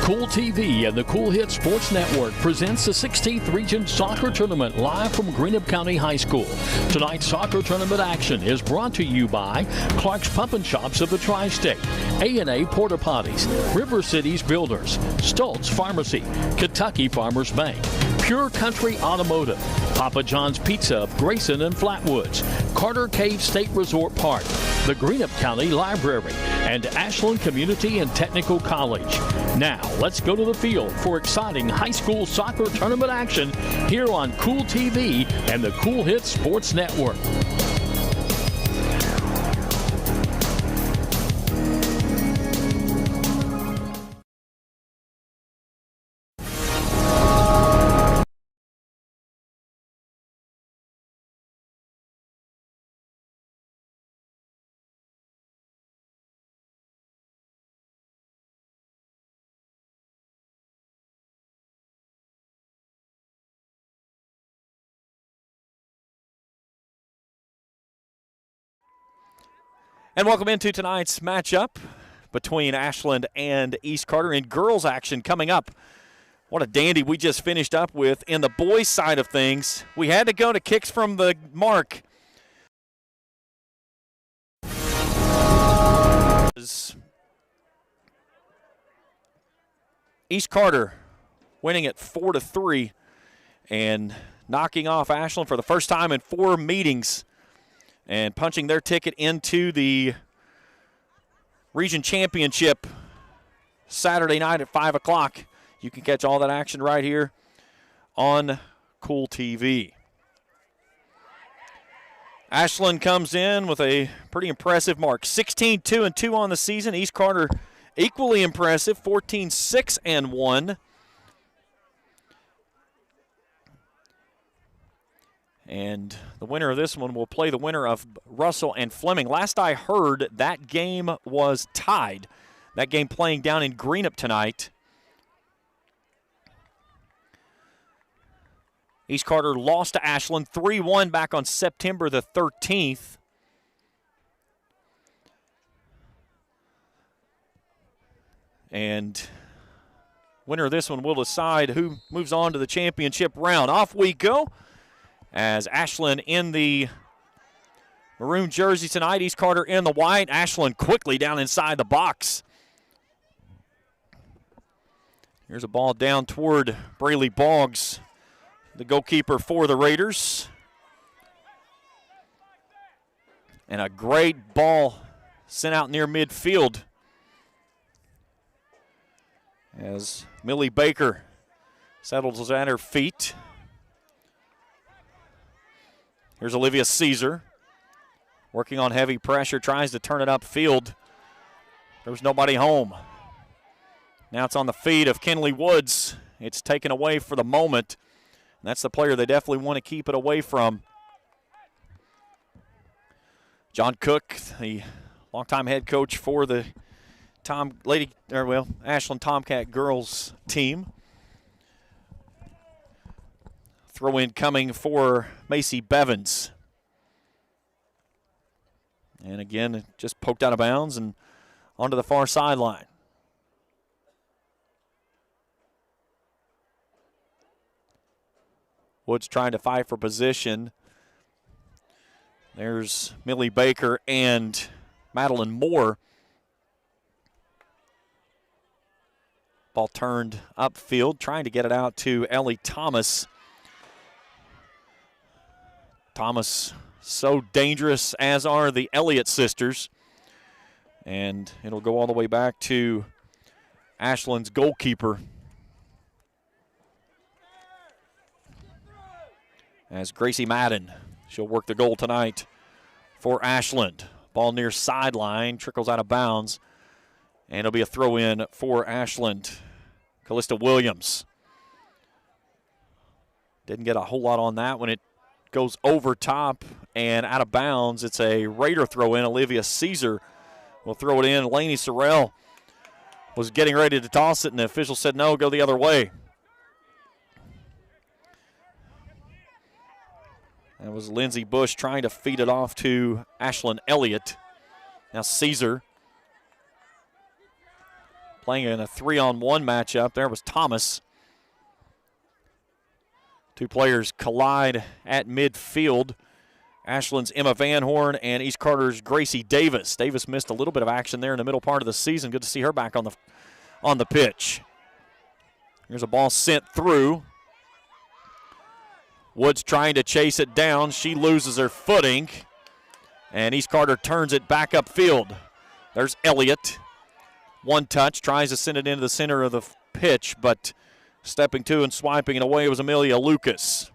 Cool TV and the Cool Hit Sports Network presents the 16th Region Soccer Tournament live from Greenup County High School. Tonight's soccer tournament action is brought to you by Clark's Pump and Shops of the Tri-State, A&A Porta Potties, River Cities Builders, Stoltz Pharmacy, Kentucky Farmers Bank, Pure Country Automotive, Papa John's Pizza of Grayson and Flatwoods, Carter Cave State Resort Park, the Greenup County Library, and Ashland Community and Technical College. Now, let's go to the field for exciting high school soccer tournament action here on Cool TV and the Cool Hit Sports Network. And welcome into tonight's matchup between Ashland and East Carter in girls action coming up. What a dandy we just finished up with. In the boys' side of things, we had to go to kicks from the mark. East Carter winning it 4-3 and knocking off Ashland for the first time in 4 meetings, and punching their ticket into the region championship Saturday night at 5 o'clock. You can catch all that action right here on Cool TV. Ashland comes in with a pretty impressive mark, 16-2-2 on the season. East Carter equally impressive, 14-6-1. And the winner of this one will play the winner of Russell and Fleming. Last I heard, that game was tied. That game playing down in Greenup tonight. East Carter lost to Ashland 3-1 back on September the 13th. And winner of this one will decide who moves on to the championship round. Off we go, as Ashland in the maroon jersey tonight, East Carter in the white. Ashland quickly down inside the box. Here's a ball down toward Braley Boggs, the goalkeeper for the Raiders. And a great ball sent out near midfield as Millie Baker settles at her feet. Here's Olivia Caesar working on heavy pressure, tries to turn it upfield. There was nobody home. Now it's on the feet of Kenley Woods. It's taken away for the moment. And that's the player they definitely want to keep it away from. John Cook, the longtime head coach for the Ashland Tomcat girls team. Throw in coming for Macy Bevins. And again, just poked out of bounds and onto the far sideline. Woods trying to fight for position. There's Millie Baker and Madeline Moore. Ball turned upfield, trying to get it out to Ellie Thomas. Thomas, so dangerous, as are the Elliott sisters. And it'll go all the way back to Ashland's goalkeeper, as Gracie Madden, she'll work the goal tonight for Ashland. Ball near sideline, trickles out of bounds, and it'll be a throw-in for Ashland. Callista Williams didn't get a whole lot on that when it goes over top and out of bounds. It's a Raider throw-in. Olivia Caesar will throw it in. Lainey Sorrell was getting ready to toss it, and the official said no, go the other way. That was Lindsey Bush trying to feed it off to Ashlyn Elliott. Now Caesar playing in a 3-on-1 matchup. There was Thomas. Two players collide at midfield. Ashland's Emma Van Horn and East Carter's Gracie Davis. Davis missed a little bit of action there in the middle part of the season. Good to see her back on the pitch. Here's a ball sent through. Woods trying to chase it down. She loses her footing. And East Carter turns it back upfield. There's Elliott. One touch, tries to send it into the center of the pitch, but stepping to and swiping it away was Amelia Lucas.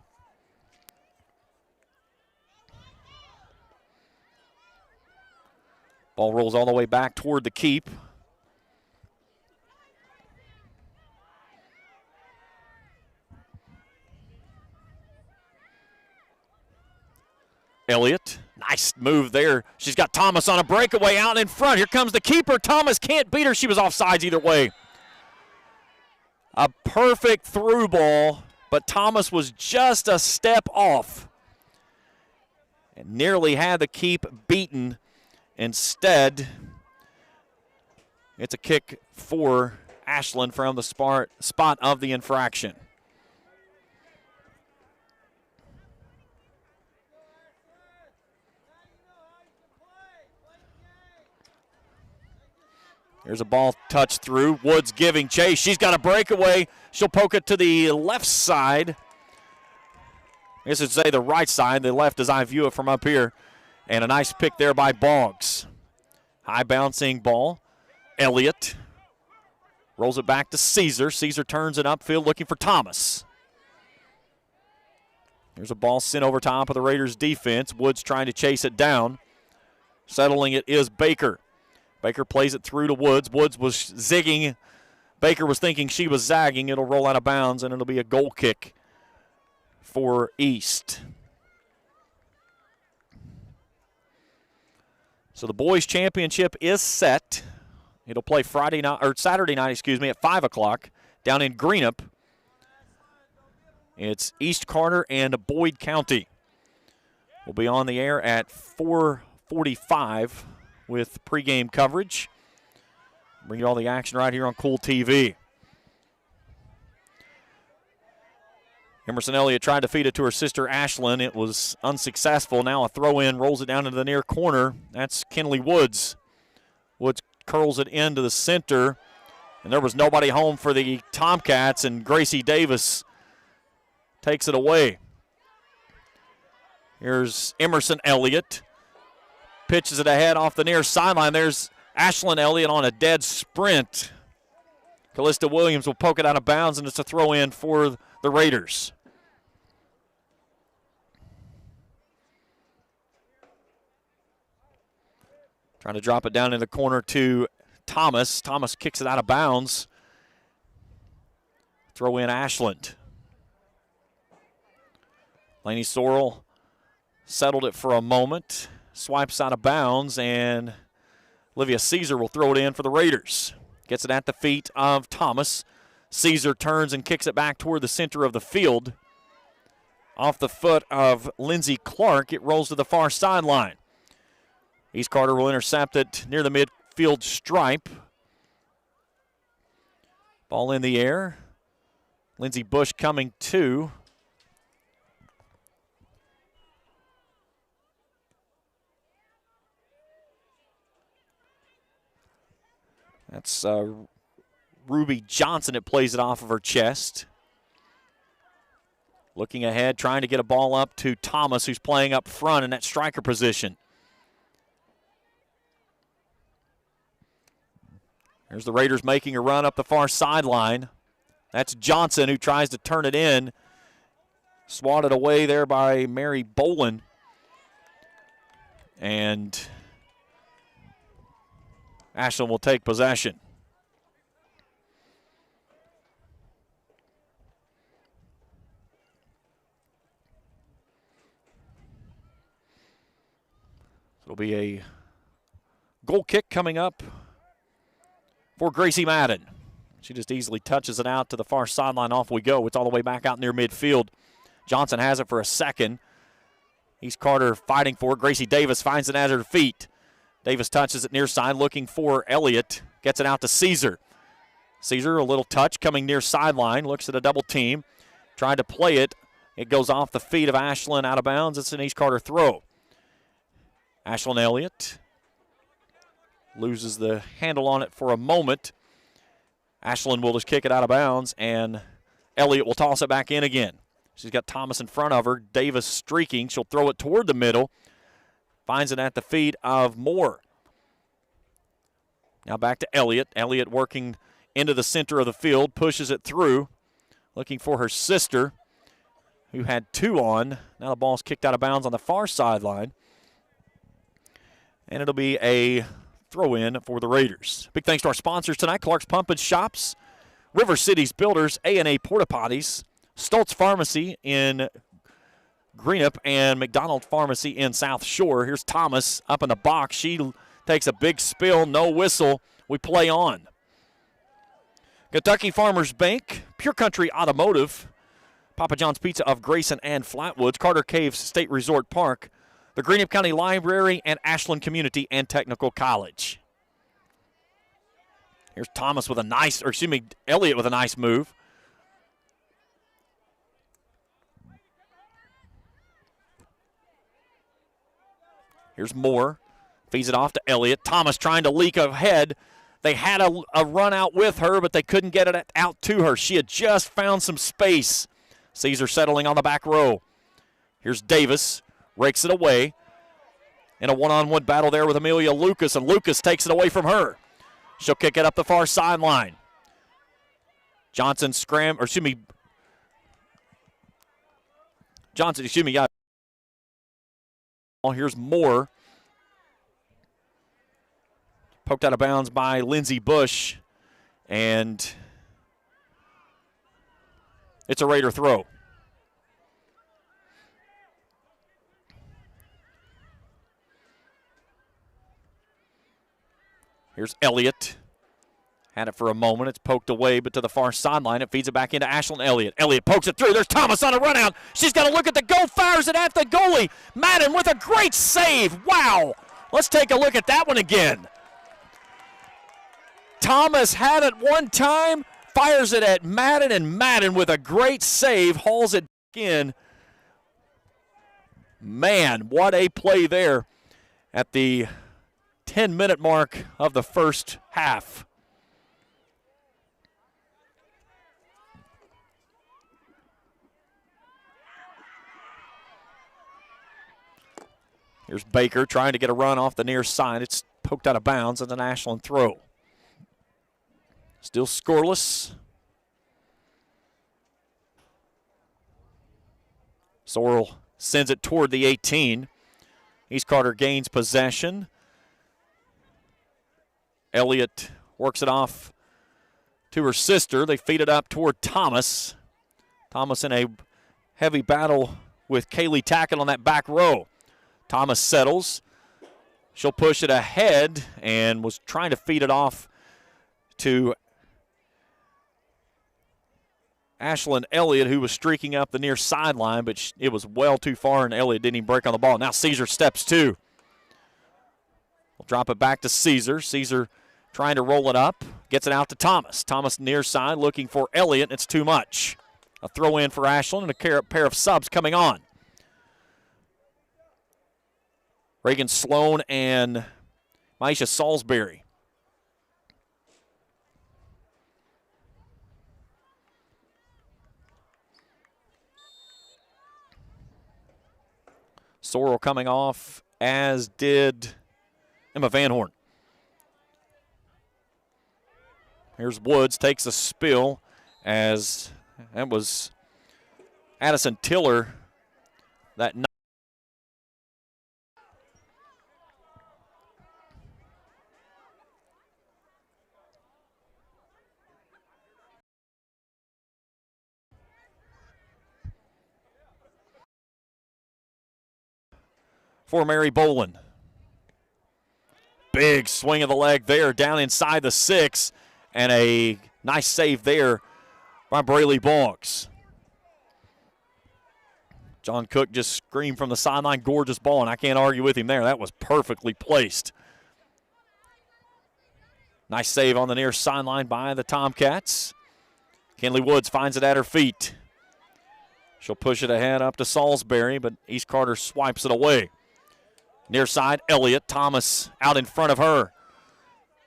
Ball rolls all the way back toward the keep. Elliott, nice move there. She's got Thomas on a breakaway out in front. Here comes the keeper. Thomas can't beat her. She was offsides either way. A perfect through ball, but Thomas was just a step off and nearly had the keep beaten. Instead, it's a kick for Ashland from the spot of the infraction. Here's a ball touched through. Woods giving chase. She's got a breakaway. She'll poke it to the left side. I guess I'd say the right side. The left as I view it from up here. And a nice pick there by Boggs. High bouncing ball. Elliott rolls it back to Caesar. Caesar turns it upfield looking for Thomas. There's a ball sent over top of the Raiders' defense. Woods trying to chase it down. Settling it is Baker. Baker plays it through to Woods. Woods was zigging. Baker was thinking she was zagging. It'll roll out of bounds, and it'll be a goal kick for East. So the boys' championship is set. It'll play Saturday night, at 5 o'clock down in Greenup. It's East Carter and Boyd County. We'll be on the air at 4:45. With pregame coverage. Bring you all the action right here on Cool TV. Emerson Elliott tried to feed it to her sister Ashland. It was unsuccessful. Now a throw-in, rolls it down into the near corner. That's Kenley Woods. Woods curls it into the center. And there was nobody home for the Tomcats, and Gracie Davis takes it away. Here's Emerson Elliott. Pitches it ahead off the near sideline. There's Ashland Elliott on a dead sprint. Callista Williams will poke it out of bounds, and it's a throw in for the Raiders. Trying to drop it down in the corner to Thomas. Thomas kicks it out of bounds. Throw in Ashland. Laney Sorrell settled it for a moment. Swipes out of bounds, and Olivia Caesar will throw it in for the Raiders. Gets it at the feet of Thomas. Caesar turns and kicks it back toward the center of the field. Off the foot of Lindsey Clark, it rolls to the far sideline. East Carter will intercept it near the midfield stripe. Ball in the air. Lindsey Bush coming to. That's Ruby Johnson that plays it off of her chest. Looking ahead, trying to get a ball up to Thomas, who's playing up front in that striker position. There's the Raiders making a run up the far sideline. That's Johnson who tries to turn it in. Swatted away there by Mary Bolin. And Ashland will take possession. It'll be a goal kick coming up for Gracie Madden. She just easily touches it out to the far sideline. Off we go. It's all the way back out near midfield. Johnson has it for a second. East Carter fighting for it. Gracie Davis finds it at her feet. Davis touches it near side, looking for Elliott. Gets it out to Caesar. Caesar, a little touch coming near sideline, looks at a double team, tried to play it. It goes off the feet of Ashland, out of bounds. It's an East Carter throw. Ashland Elliott loses the handle on it for a moment. Ashland will just kick it out of bounds, and Elliott will toss it back in again. She's got Thomas in front of her. Davis streaking. She'll throw it toward the middle. Finds it at the feet of Moore. Now back to Elliott. Elliott working into the center of the field, pushes it through, looking for her sister, who had two on. Now the ball's kicked out of bounds on the far sideline. And it'll be a throw-in for the Raiders. Big thanks to our sponsors tonight, Clark's Pump and Shops, River Cities Builders, A&A Porta Potties, Stoltz Pharmacy in Greenup, and McDonald Pharmacy in South Shore. Here's Thomas up in the box. She takes a big spill, no whistle. We play on. Kentucky Farmers Bank, Pure Country Automotive, Papa John's Pizza of Grayson and Flatwoods, Carter Caves State Resort Park, the Greenup County Library, and Ashland Community and Technical College. Here's Thomas with a nice, or excuse me, Elliott with a nice move. Here's Moore. Feeds it off to Elliott. Thomas trying to leak ahead. They had a run out with her, but they couldn't get it out to her. She had just found some space. Caesar settling on the back row. Here's Davis. Rakes it away. In a one-on-one battle there with Amelia Lucas, and Lucas takes it away from her. She'll kick it up the far sideline. Johnson, got. Here's Moore. Poked out of bounds by Lindsey Bush, and it's a Raider throw. Here's Elliott. Had it for a moment. It's poked away, but to the far sideline. It feeds it back into Ashland Elliott. Elliott pokes it through. There's Thomas on a run out. She's got to look at the goal, fires it at the goalie. Madden with a great save. Wow. Let's take a look at that one again. Thomas had it one time, fires it at Madden, and Madden with a great save hauls it in. Man, what a play there at the 10-minute mark of the first half. Here's Baker trying to get a run off the near side. It's poked out of bounds and an Ashland throw. Still scoreless. Sorrell sends it toward the 18. East Carter gains possession. Elliott works it off to her sister. They feed it up toward Thomas. Thomas in a heavy battle with Kaylee Tackett on that back row. Thomas settles. She'll push it ahead and was trying to feed it off to Ashland Elliott, who was streaking up the near sideline, but it was well too far, and Elliott didn't even break on the ball. Now Caesar steps to. We'll drop it back to Caesar. Caesar trying to roll it up. Gets it out to Thomas. Thomas near side looking for Elliott, and it's too much. A throw in for Ashland and a pair of subs coming on. Reagan Sloan and Maisha Salisbury. Sorrell coming off, as did Emma Van Horn. Here's Woods, takes a spill, as that was Addison Tiller. That for Mary Bolin. Big swing of the leg there, down inside the 6, and a nice save there by Braylee Boggs. John Cook just screamed from the sideline, gorgeous ball, and I can't argue with him there. That was perfectly placed. Nice save on the near sideline by the Tomcats. Kinley Woods finds it at her feet. She'll push it ahead up to Salisbury, but East Carter swipes it away. Near side, Elliott. Thomas out in front of her.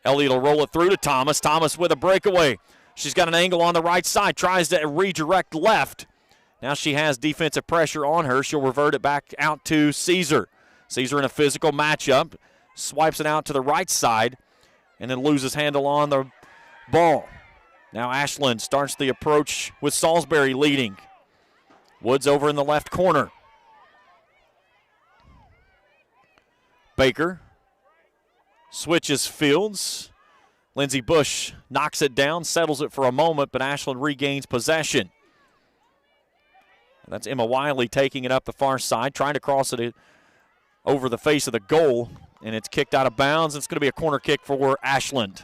Elliott will roll it through to Thomas. Thomas with a breakaway. She's got an angle on the right side. Tries to redirect left. Now she has defensive pressure on her. She'll revert it back out to Caesar. Caesar in a physical matchup. Swipes it out to the right side and then loses handle on the ball. Now Ashland starts the approach with Salisbury leading. Woods over in the left corner. Baker switches fields. Lindsey Bush knocks it down, settles it for a moment, but Ashland regains possession. That's Emma Wiley taking it up the far side, trying to cross it over the face of the goal, and it's kicked out of bounds. It's going to be a corner kick for Ashland.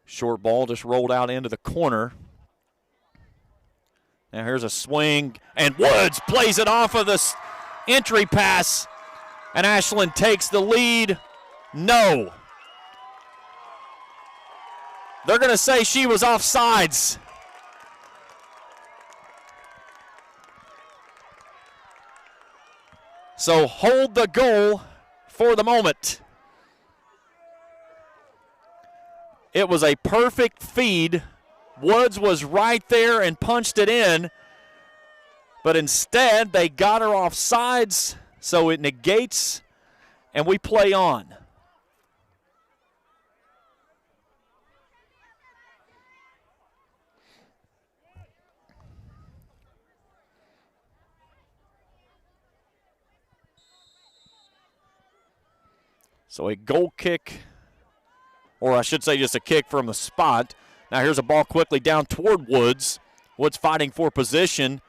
Short ball just rolled out into the corner. Now here's a swing, and Woods plays it off of the entry pass, and Ashland takes the lead. No. They're going to say she was offsides. So hold the goal for the moment. It was a perfect feed. Woods was right there and punched it in, but instead they got her off sides, so it negates, and we play on. So a goal kick, or I should say just a kick from the spot. Now here's a ball quickly down toward Woods. Woods fighting for position.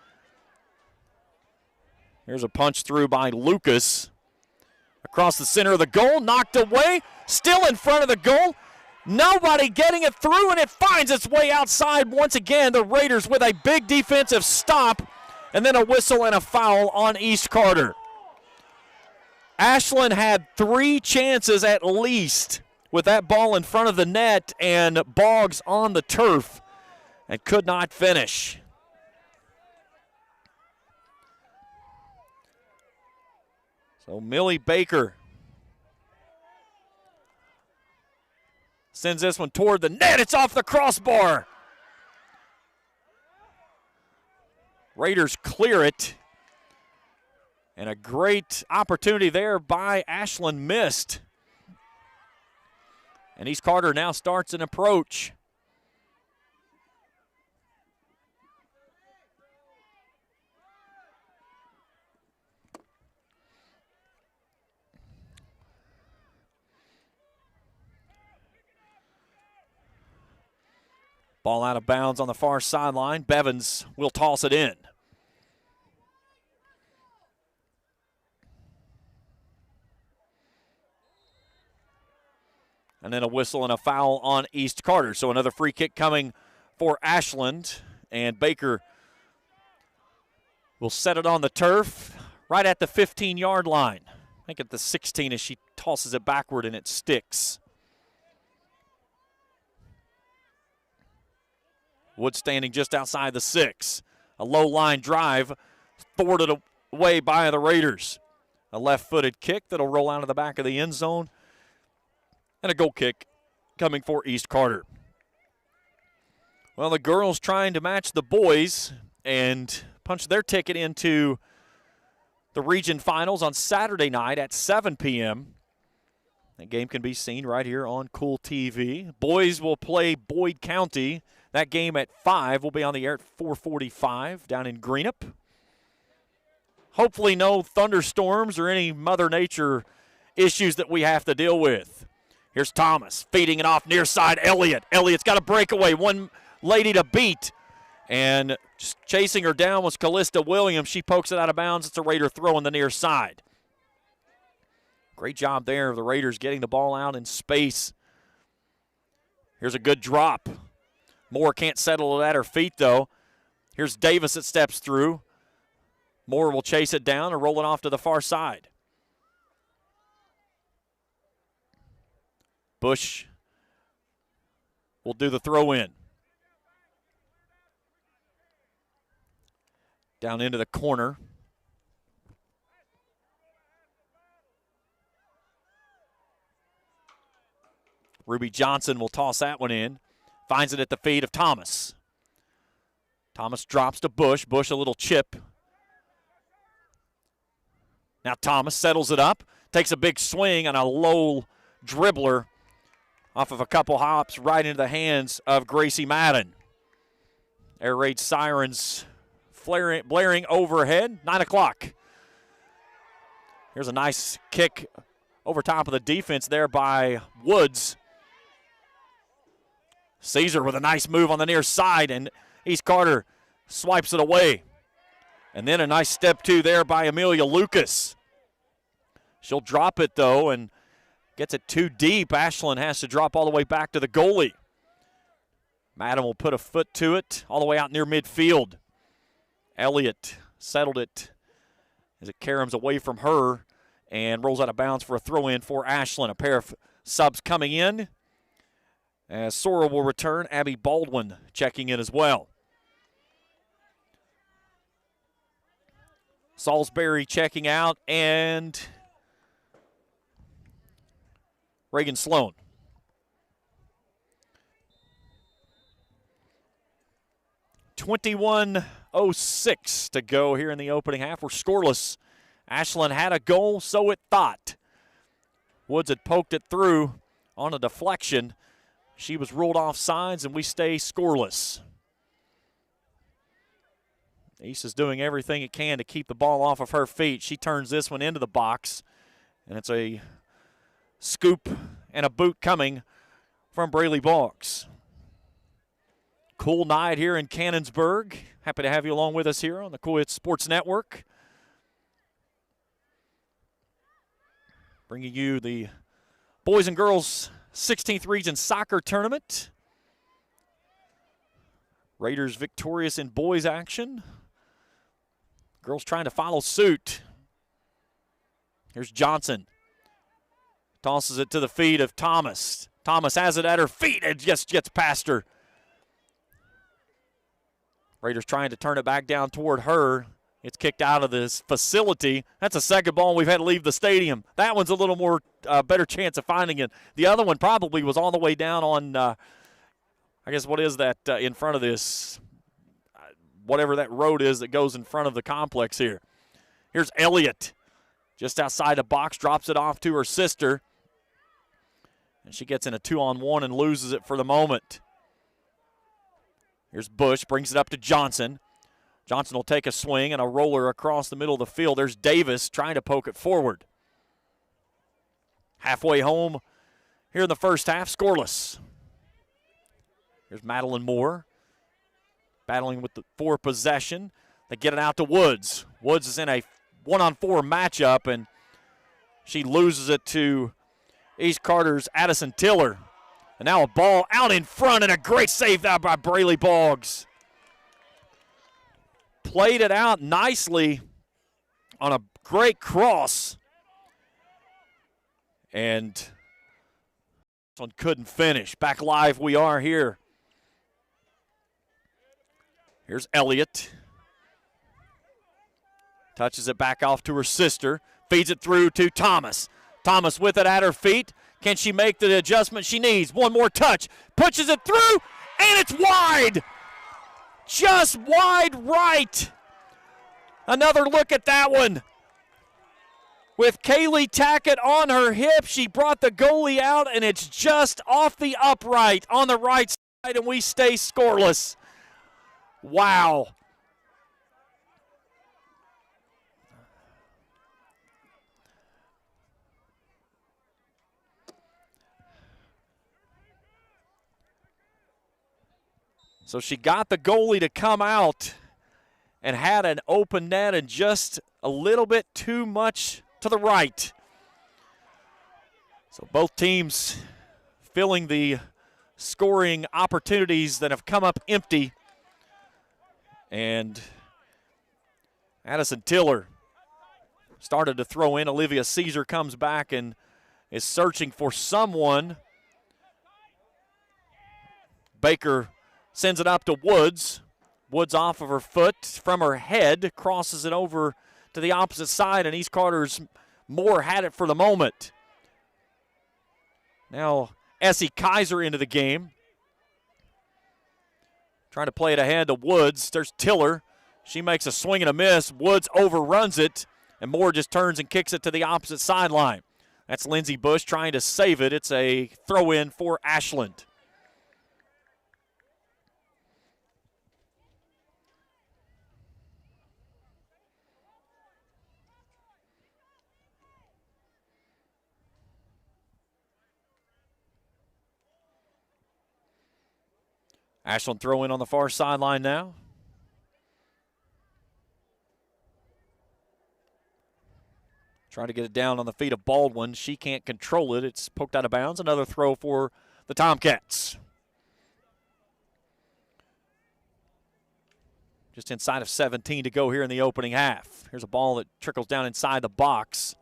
Here's a punch through by Lucas. Across the center of the goal, knocked away. Still in front of the goal. Nobody getting it through, and it finds its way outside once again. The Raiders with a big defensive stop, and then a whistle and a foul on East Carter. Ashland had 3 chances at least with that ball in front of the net and Boggs on the turf and could not finish. So Millie Baker sends this one toward the net. It's off the crossbar. Raiders clear it. And a great opportunity there by Ashland missed. And East Carter now starts an approach. Ball out of bounds on the far sideline. Bevins will toss it in. And then a whistle and a foul on East Carter. So another free kick coming for Ashland. And Baker will set it on the turf right at the 15-yard line. I think at the 16 as she tosses it backward and it sticks. Wood standing just outside the 6. A low line drive thwarted away by the Raiders. A left-footed kick that'll roll out of the back of the end zone. And a goal kick coming for East Carter. Well, the girls trying to match the boys and punch their ticket into the region finals on Saturday night at 7 p.m. That game can be seen right here on Cool TV. Boys will play Boyd County. That game at 5 will be on the air at 4:45 down in Greenup. Hopefully no thunderstorms or any Mother Nature issues that we have to deal with. Here's Thomas feeding it off near side. Elliott. Elliott's got a breakaway. One lady to beat. And just chasing her down was Callista Williams. She pokes it out of bounds. It's a Raider throw on the near side. Great job there of the Raiders getting the ball out in space. Here's a good drop. Moore can't settle it at her feet, though. Here's Davis that steps through. Moore will chase it down and roll it off to the far side. Bush will do the throw in. Down into the corner. Ruby Johnson will toss that one in. Finds it at the feet of Thomas. Thomas drops to Bush. Bush a little chip. Now Thomas settles it up. Takes a big swing on a low dribbler off of a couple hops right into the hands of Gracie Madden. Air raid sirens blaring overhead. 9 o'clock. Here's a nice kick over top of the defense there by Woods. Caesar with a nice move on the near side, and East Carter swipes it away. And then a nice step two there by Amelia Lucas. She'll drop it, though, and gets it too deep. Ashland has to drop all the way back to the goalie. Madden will put a foot to it all the way out near midfield. Elliott settled it as it caroms away from her and rolls out of bounds for a throw-in for Ashland. A pair of subs coming in. As Sora will return, Abby Baldwin checking in as well. Salisbury checking out, and Reagan Sloan. .21:06 to go here in the opening half. We're scoreless. Ashland had a goal, so it thought. Woods had poked it through on a deflection. She was ruled off sides, and we stay scoreless. East is doing everything it can to keep the ball off of her feet. She turns this one into the box, and it's a scoop and a boot coming from Braley Boggs. Cool night here in Cannonsburg. Happy to have you along with us here on the Cool Hits Sports Network. Bringing you the boys and girls 16th Region Soccer Tournament. Raiders victorious in boys action. Girls trying to follow suit. Here's Johnson. Tosses it to the feet of Thomas. Thomas has it at her feet and just gets past her. Raiders trying to turn it back down toward her. It's kicked out of this facility. That's a second ball we've had to leave the stadium. That one's a little more better chance of finding it. The other one probably was all the way down on, I guess, what is that in front of this? Whatever that road is that goes in front of the complex here. Here's Elliott. Just outside the box, drops it off to her sister. And she gets in a 2-on-1 and loses it for the moment. Here's Bush, brings it up to Johnson. Johnson will take a swing and a roller across the middle of the field. There's Davis trying to poke it forward. Halfway home here in the first half, scoreless. Here's Madeline Moore battling for possession. They get it out to Woods. Woods is in a 1-on-4 matchup, and she loses it to East Carter's Addison Tiller. And now a ball out in front, and a great save out by Braley Boggs. Played it out nicely on a great cross. And this one couldn't finish. Back live we are here. Here's Elliott. Touches it back off to her sister. Feeds it through to Thomas. Thomas with it at her feet. Can she make the adjustment she needs? One more touch. Pushes it through, and it's wide. Just wide right. Another look at that one. With Kaylee Tackett on her hip, she brought the goalie out, and it's just off the upright on the right side, and we stay scoreless. Wow. So she got the goalie to come out and had an open net and just a little bit too much to the right. So both teams filling the scoring opportunities that have come up empty. And Addison Tiller started to throw in. Olivia Caesar comes back and is searching for someone. Baker sends it up to Woods. Woods off of her foot from her head, crosses it over to the opposite side, and East Carter's Moore had it for the moment. Now Essie Kaiser into the game. Trying to play it ahead to Woods. There's Tiller. She makes a swing and a miss. Woods overruns it, and Moore just turns and kicks it to the opposite sideline. That's Lindsey Bush trying to save it. It's a throw-in for Ashland. Ashland throw in on the far sideline now. Trying to get it down on the feet of Baldwin. She can't control it. It's poked out of bounds. Another throw for the Tomcats. Just inside of 17 to go here in the opening half. Here's a ball that trickles down inside the box.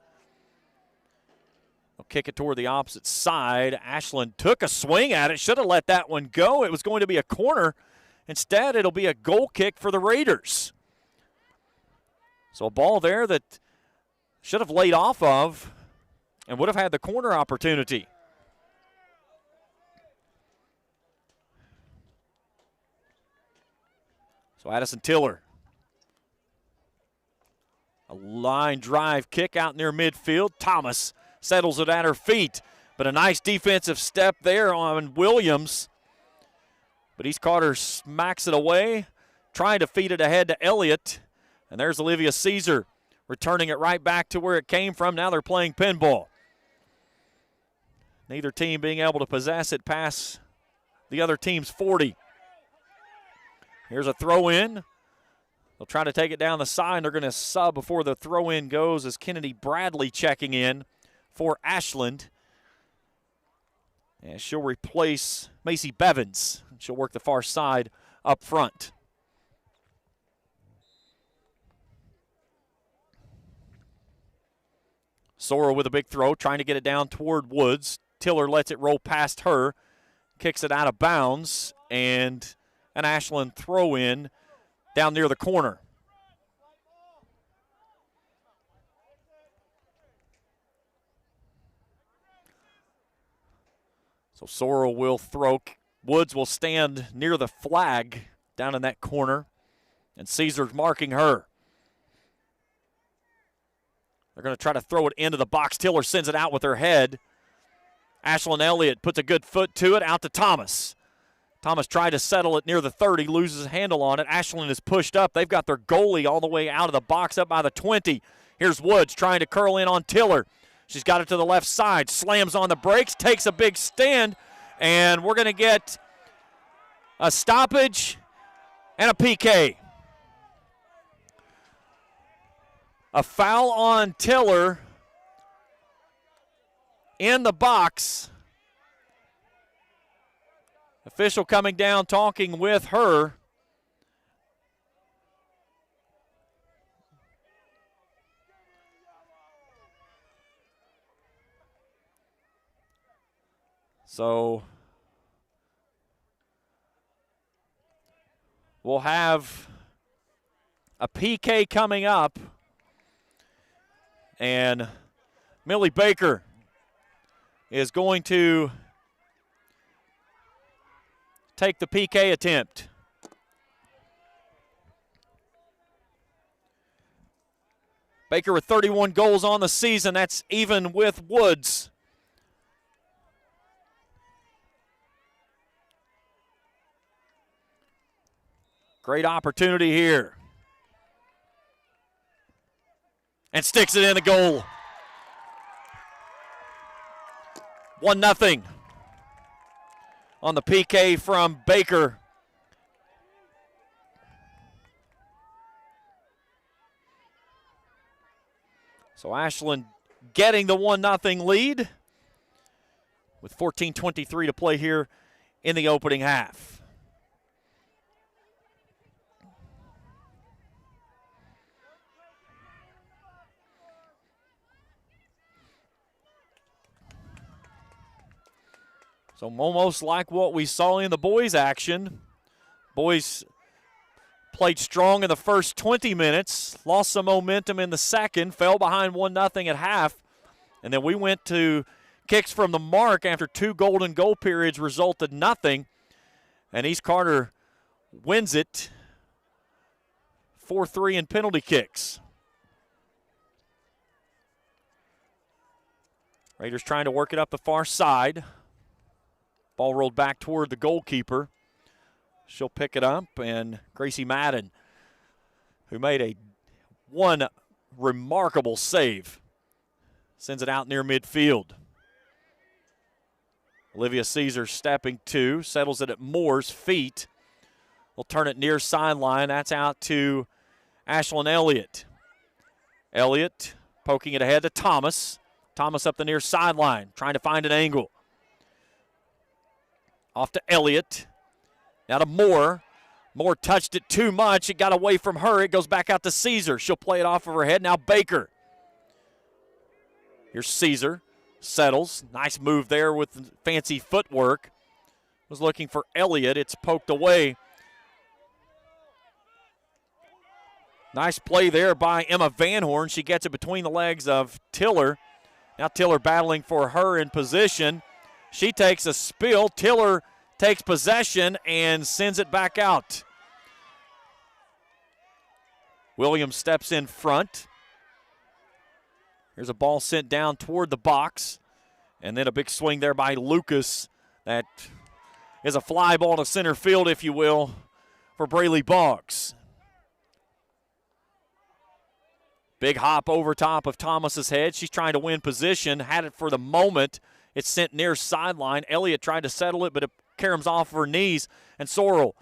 They'll kick it toward the opposite side. Ashland took a swing at it. Should have let that one go. It was going to be a corner. Instead, it'll be a goal kick for the Raiders. So a ball there that should have laid off of and would have had the corner opportunity. So Addison Tiller. A line drive kick out near midfield. Thomas settles it at her feet, but a nice defensive step there on Williams. But East Carter smacks it away, trying to feed it ahead to Elliott. And there's Olivia Caesar returning it right back to where it came from. Now they're playing pinball. Neither team being able to possess it past the other team's 40. Here's a throw-in. They'll try to take it down the side. They're going to sub before the throw-in goes as Kennedy Bradley checking in for Ashland. And she'll replace Macy Bevins. She'll work the far side up front. Sora with a big throw, trying to get it down toward Woods. Tiller lets it roll past her, kicks it out of bounds, and an Ashland throw-in down near the corner. So Sora will throw. Woods will stand near the flag down in that corner, and Caesar's marking her. They're going to try to throw it into the box. Tiller sends it out with her head. Ashland Elliott puts a good foot to it, out to Thomas. Thomas tried to settle it near the 30, loses a handle on it. Ashland is pushed up. They've got their goalie all the way out of the box up by the 20. Here's Woods trying to curl in on Tiller. She's got it to the left side, slams on the brakes, takes a big stand, and we're going to get a stoppage and a PK. A foul on Tiller in the box. Official coming down, talking with her. So we'll have a PK coming up. And Millie Baker is going to take the PK attempt. Baker with 31 goals on the season. That's even with Woods. Great opportunity here. And sticks it in the goal. 1-0 on the PK from Baker. So Ashland getting the 1-0 lead. with 14:23 to play here in the opening half. So almost like what we saw in the boys' action. Boys played strong in the first 20 minutes, lost some momentum in the second, fell behind 1-0 at half, and then we went to kicks from the mark after 2 golden goal periods resulted nothing, and East Carter wins it 4-3 in penalty kicks. Raiders trying to work it up the far side. Ball rolled back toward the goalkeeper. She'll pick it up, and Gracie Madden, who made one remarkable save, sends it out near midfield. Olivia Caesar stepping to, settles it at Moore's feet. They'll turn it near sideline. That's out to Ashland Elliott. Elliott poking it ahead to Thomas. Thomas up the near sideline, trying to find an angle. Off to Elliott. Now to Moore. Moore touched it too much. It got away from her. It goes back out to Caesar. She'll play it off of her head. Now Baker. Here's Caesar. Settles. Nice move there with fancy footwork. Was looking for Elliott. It's poked away. Nice play there by Emma Van Horn. She gets it between the legs of Tiller. Now Tiller battling for her in position. She takes a spill. Tiller takes possession and sends it back out. Williams steps in front. Here's a ball sent down toward the box. And then a big swing there by Lucas. That is a fly ball to center field, if you will, for Braylee Boggs. Big hop over top of Thomas's head. She's trying to win position. Had it for the moment. It's sent near sideline. Elliott tried to settle it, but it caroms off her knees. And Sorrell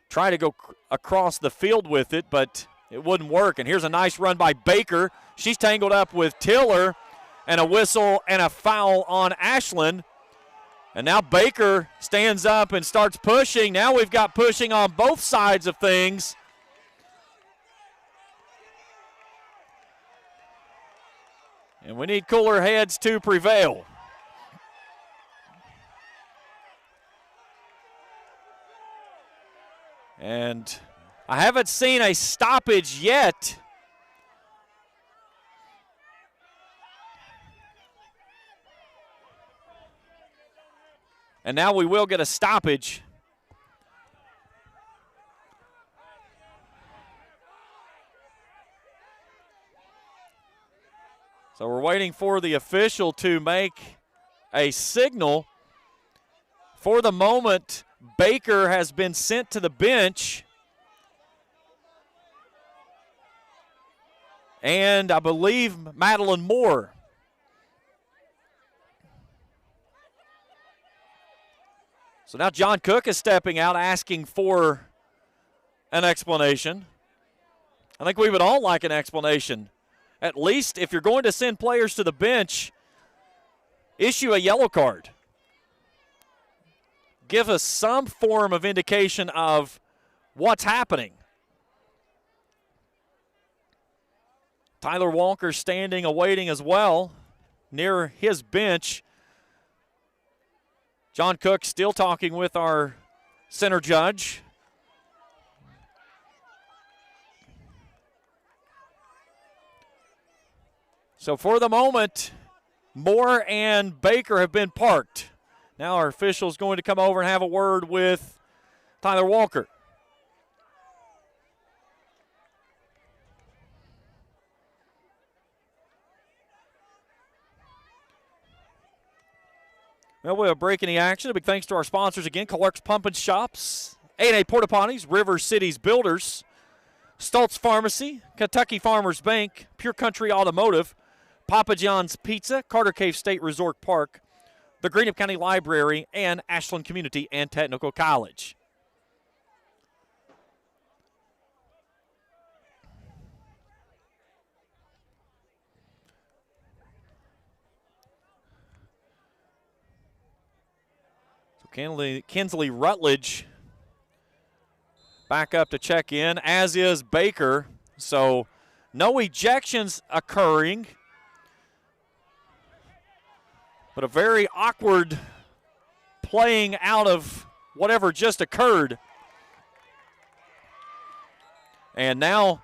tried to go across the field with it, but it wouldn't work. And here's a nice run by Baker. She's tangled up with Tiller, and a whistle and a foul on Ashland. And now Baker stands up and starts pushing. Now we've got pushing on both sides of things. And we need cooler heads to prevail. And I haven't seen a stoppage yet. And now we will get a stoppage. So we're waiting for the official to make a signal. For the moment, Baker has been sent to the bench. And I believe Madeline Moore. So now John Cook is stepping out asking for an explanation. I think we would all like an explanation. At least if you're going to send players to the bench, issue a yellow card. Give us some form of indication of what's happening. Tyler Walker standing awaiting as well near his bench. John Cook still talking with our center judge. So for the moment, Moore and Baker have been parked. Now our official is going to come over and have a word with Tyler Walker. Well, we have a break in the action. A big thanks to our sponsors again, Clark's Pump and Shops, A&A Porta Potties, River Cities Builders, Stoltz Pharmacy, Kentucky Farmers Bank, Pure Country Automotive, Papa John's Pizza, Carter Cave State Resort Park, the Greenup County Library, and Ashland Community and Technical College. Kinsley Rutledge back up to check in, as is Baker. So no ejections occurring, but a very awkward playing out of whatever just occurred. And now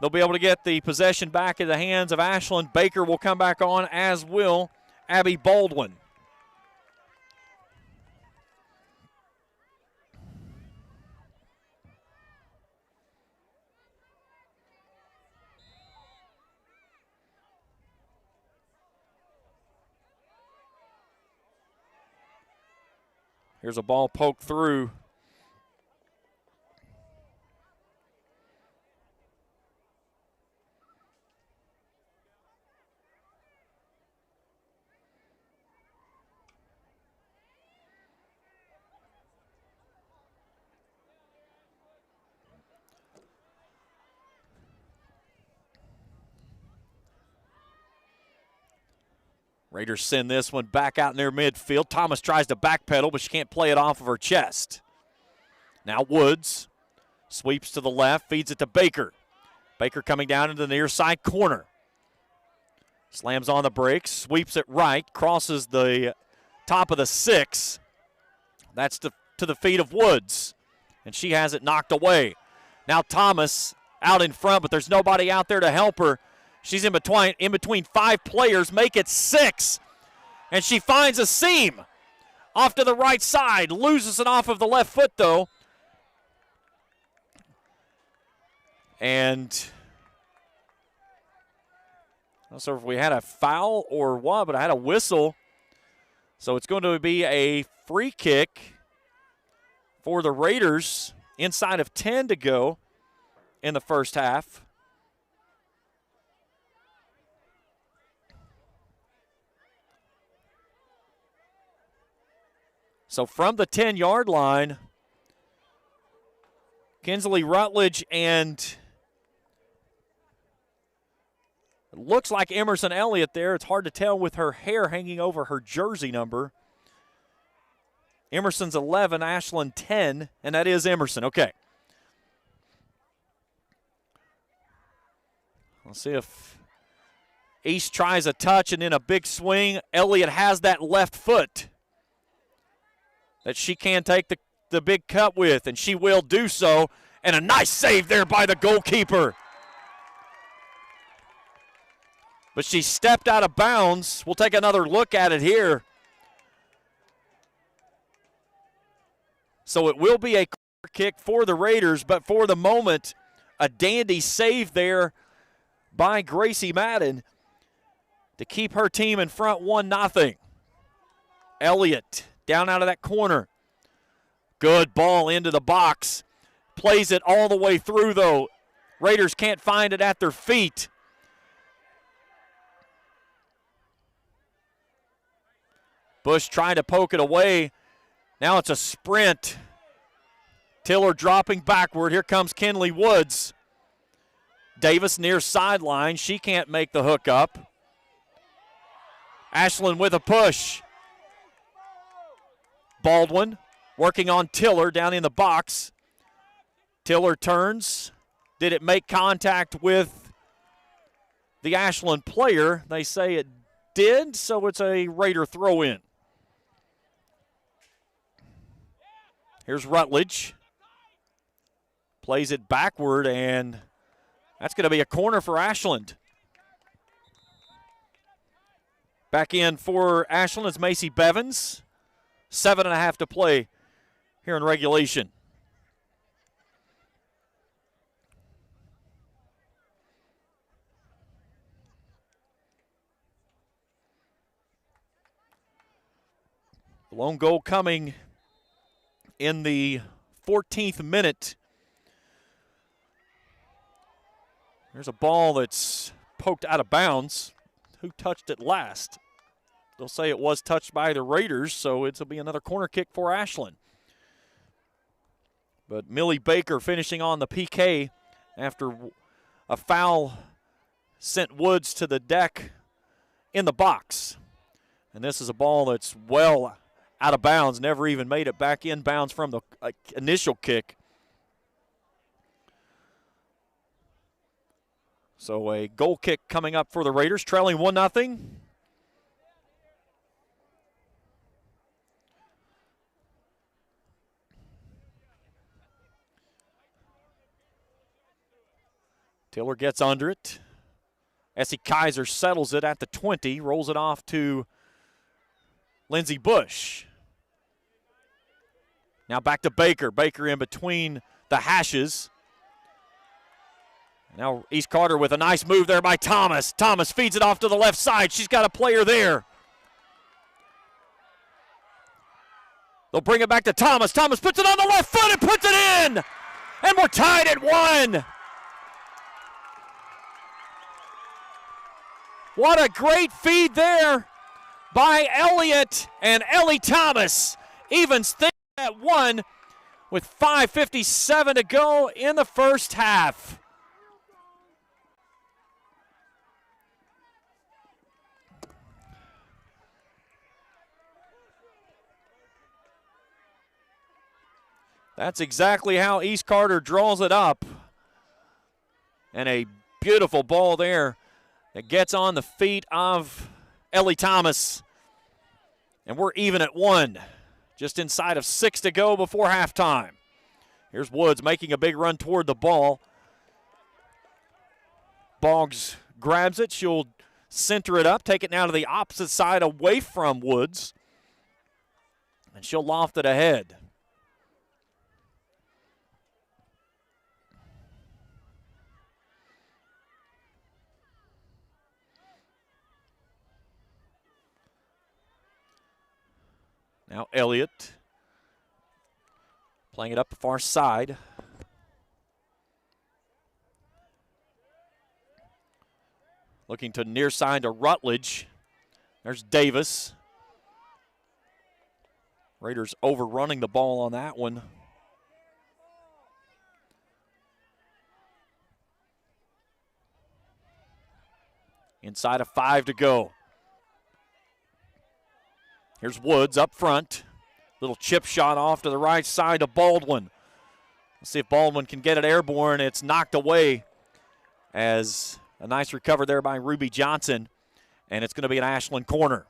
they'll be able to get the possession back in the hands of Ashland. Baker will come back on, as will Abby Baldwin. Here's a ball poked through. Raiders send this one back out in their midfield. Thomas tries to backpedal, but she can't play it off of her chest. Now Woods sweeps to the left, feeds it to Baker. Baker coming down into the near side corner. Slams on the brakes, sweeps it right, crosses the top of the 6. That's to the feet of Woods, and she has it knocked away. Now Thomas out in front, but there's nobody out there to help her. She's in between 5 players, make it 6. And she finds a seam off to the right side. Loses it off of the left foot, though. And I'm not sure if we had a foul or what, but I had a whistle. So it's going to be a free kick for the Raiders inside of 10 to go in the first half. So from the 10-yard line, Kinsley Rutledge and it looks like Emerson Elliott there. It's hard to tell with her hair hanging over her jersey number. Emerson's 11, Ashland 10, and that is Emerson. Okay. Let's see if East tries a touch and then a big swing. Elliott has that left foot that she can take the big cut with, and she will do so. And a nice save there by the goalkeeper. But she stepped out of bounds. We'll take another look at it here. So it will be a corner kick for the Raiders, but for the moment, a dandy save there by Gracie Madden to keep her team in front 1-0. Elliott down out of that corner. Good ball into the box. Plays it all the way through, though. Raiders can't find it at their feet. Bush trying to poke it away. Now it's a sprint. Tiller dropping backward. Here comes Kinley Woods. Davis near sideline. She can't make the hook up. Ashland with a push. Baldwin working on Tiller down in the box. Tiller turns. Did it make contact with the Ashland player? They say it did, so it's a Raider throw-in. Here's Rutledge. Plays it backward, and that's going to be a corner for Ashland. Back in for Ashland is Macy Bevins. 7.5 to play here in regulation. The lone goal coming in the 14th minute. There's a ball that's poked out of bounds. Who touched it last? They'll say it was touched by the Raiders, so it'll be another corner kick for Ashland. But Millie Baker finishing on the PK after a foul sent Woods to the deck in the box. And this is a ball that's well out of bounds, never even made it back in bounds from the initial kick. So a goal kick coming up for the Raiders, trailing 1-0. Tiller gets under it. Essie Kaiser settles it at the 20, rolls it off to Lindsey Bush. Now back to Baker. Baker in between the hashes. Now East Carter with a nice move there by Thomas. Thomas feeds it off to the left side. She's got a player there. They'll bring it back to Thomas. Thomas puts it on the left foot and puts it in. And we're tied at 1. What a great feed there by Elliott, and Ellie Thomas evens things at 1 with 5:57 to go in the first half. That's exactly how East Carter draws it up. And a beautiful ball there that gets on the feet of Ellie Thomas. And we're even at 1. Just inside of 6 to go before halftime. Here's Woods making a big run toward the ball. Boggs grabs it. She'll center it up, take it now to the opposite side away from Woods. And she'll loft it ahead. Now Elliott playing it up the far side. Looking to near side to Rutledge. There's Davis. Raiders overrunning the ball on that one. Inside of 5 to go. Here's Woods up front. Little chip shot off to the right side to Baldwin. Let's see if Baldwin can get it airborne. It's knocked away as a nice recover there by Ruby Johnson. And it's going to be an Ashland corner.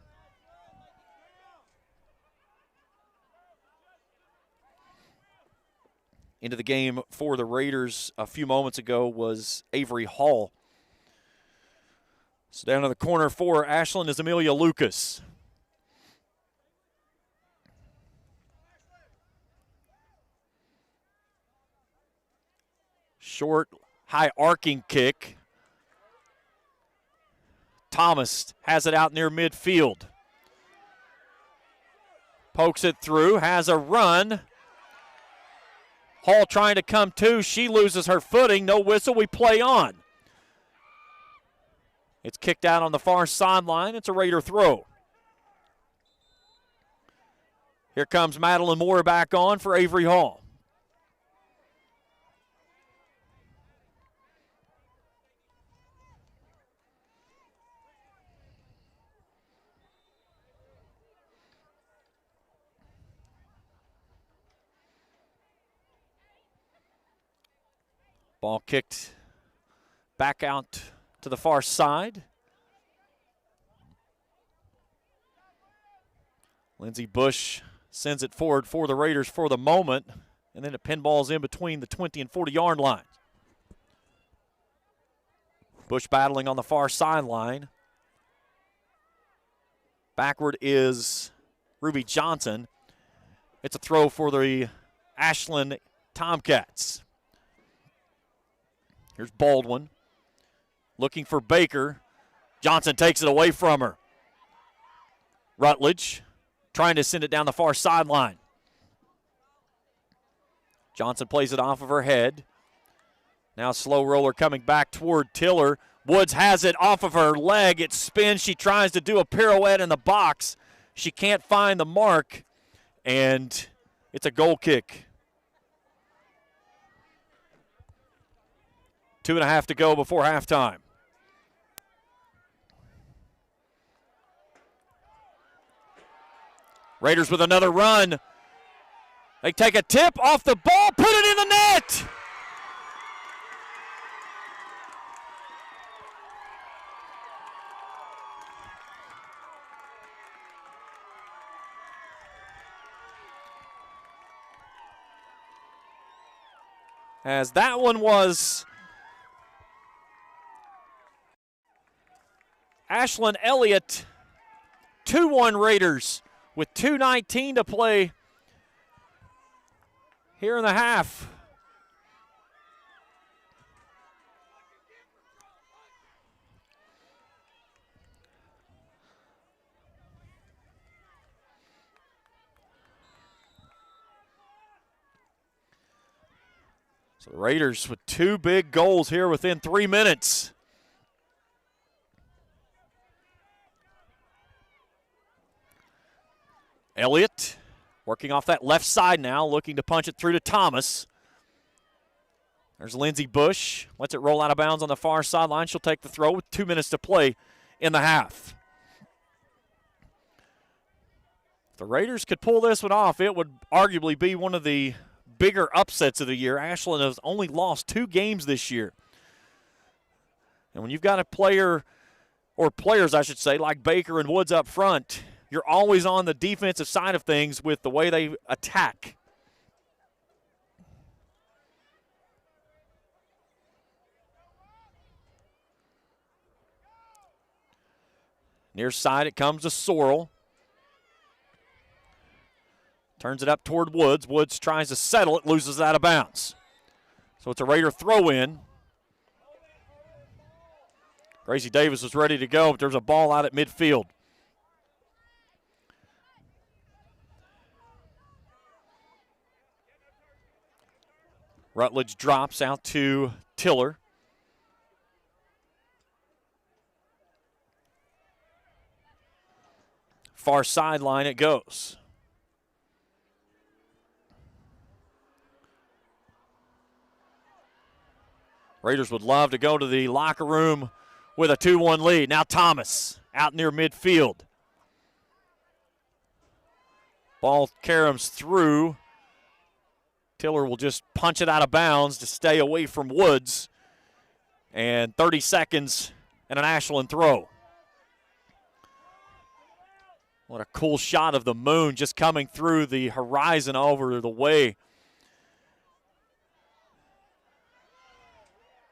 Into the game for the Raiders a few moments ago was Avery Hall. So down to the corner for Ashland is Amelia Lucas. Short, high arcing kick. Thomas has it out near midfield. Pokes it through, has a run. Hall trying to come to. She loses her footing. No whistle. We play on. It's kicked out on the far sideline. It's a Raider throw. Here comes Madeline Moore back on for Avery Hall. Ball kicked back out to the far side. Lindsey Bush sends it forward for the Raiders for the moment, and then it pinballs in between the 20 and 40-yard lines. Bush battling on the far sideline. Backward is Ruby Johnson. It's a throw for the Ashland Tomcats. Here's Baldwin looking for Baker. Johnson takes it away from her. Rutledge trying to send it down the far sideline. Johnson plays it off of her head. Now slow roller coming back toward Tiller. Woods has it off of her leg. It spins. She tries to do a pirouette in the box. She can't find the mark, and it's a goal kick. 2.5 to go before halftime. Raiders with another run. They take a tip off the ball, put it in the net. As that one was Ashland Elliott, 2-1 Raiders with 2:19 to play here in the half. So the Raiders with 2 big goals here within 3 minutes. Elliott working off that left side now, looking to punch it through to Thomas. There's Lindsey Bush. Lets it roll out of bounds on the far sideline. She'll take the throw with 2 minutes to play in the half. If the Raiders could pull this one off, it would arguably be one of the bigger upsets of the year. Ashland has only lost 2 games this year. And when you've got a player, or players I should say, like Baker and Woods up front, you're always on the defensive side of things with the way they attack. Near side it comes to Sorrell. Turns it up toward Woods. Woods tries to settle it, loses it out of bounds. So it's a Raider throw-in. Gracie Davis was ready to go, but there's a ball out at midfield. Rutledge drops out to Tiller. Far sideline it goes. Raiders would love to go to the locker room with a 2-1 lead. Now Thomas out near midfield. Ball caroms through. Tiller will just punch it out of bounds to stay away from Woods. And 30 seconds and an Ashland throw. What a cool shot of the moon just coming through the horizon over the way.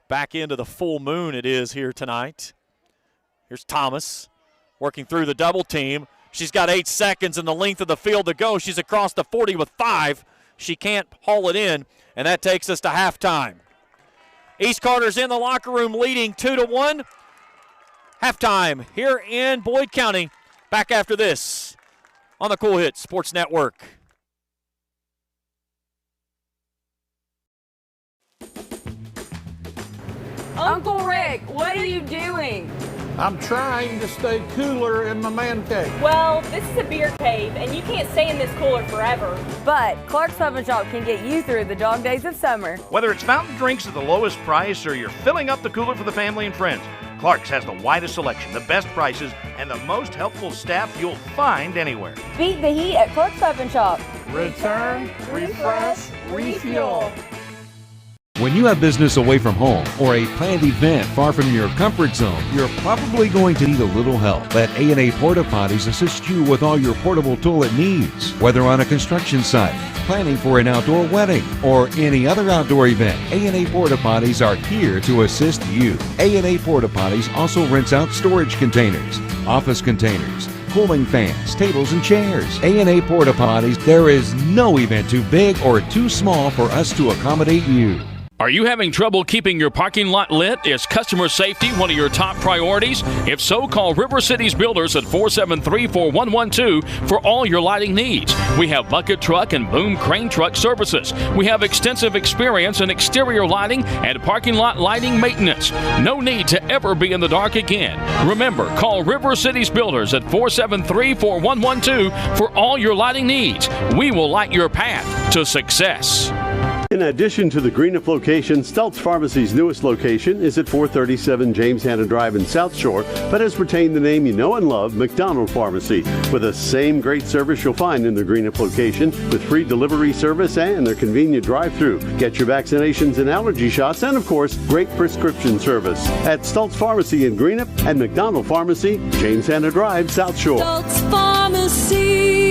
Back into the full moon it is here tonight. Here's Thomas working through the double team. She's got 8 seconds and the length of the field to go. She's across the 40 with 5. She can't haul it in, and that takes us to halftime. East Carter's in the locker room leading 2-1. Halftime here in Boyd County. Back after this on the Cool Hits Sports Network. Uncle Rick, what are you doing? I'm trying to stay cooler in my man cave. Well, this is a beer cave, and you can't stay in this cooler forever. But Clark's Pub and Shop can get you through the dog days of summer. Whether it's fountain drinks at the lowest price or you're filling up the cooler for the family and friends, Clark's has the widest selection, the best prices, and the most helpful staff you'll find anywhere. Beat the heat at Clark's Pub and Shop. Return, refresh, refuel. When you have business away from home or a planned event far from your comfort zone, you're probably going to need a little help. Let A&A Porta Potties assist you with all your portable toilet needs. Whether on a construction site, planning for an outdoor wedding, or any other outdoor event, A&A Porta Potties are here to assist you. A&A Porta Potties also rents out storage containers, office containers, cooling fans, tables, and chairs. A&A Porta Potties, there is no event too big or too small for us to accommodate you. Are you having trouble keeping your parking lot lit? Is customer safety one of your top priorities? If so, call River Cities Builders at 473-4112 for all your lighting needs. We have bucket truck and boom crane truck services. We have extensive experience in exterior lighting and parking lot lighting maintenance. No need to ever be in the dark again. Remember, call River Cities Builders at 473-4112 for all your lighting needs. We will light your path to success. In addition to the Greenup location, Stultz Pharmacy's newest location is at 437 James Hanna Drive in South Shore, but has retained the name you know and love, McDonald Pharmacy, with the same great service you'll find in the Greenup location, with free delivery service and their convenient drive-thru. Get your vaccinations and allergy shots, and of course, great prescription service at Stultz Pharmacy in Greenup and McDonald Pharmacy, James Hanna Drive, South Shore. Stultz Pharmacy.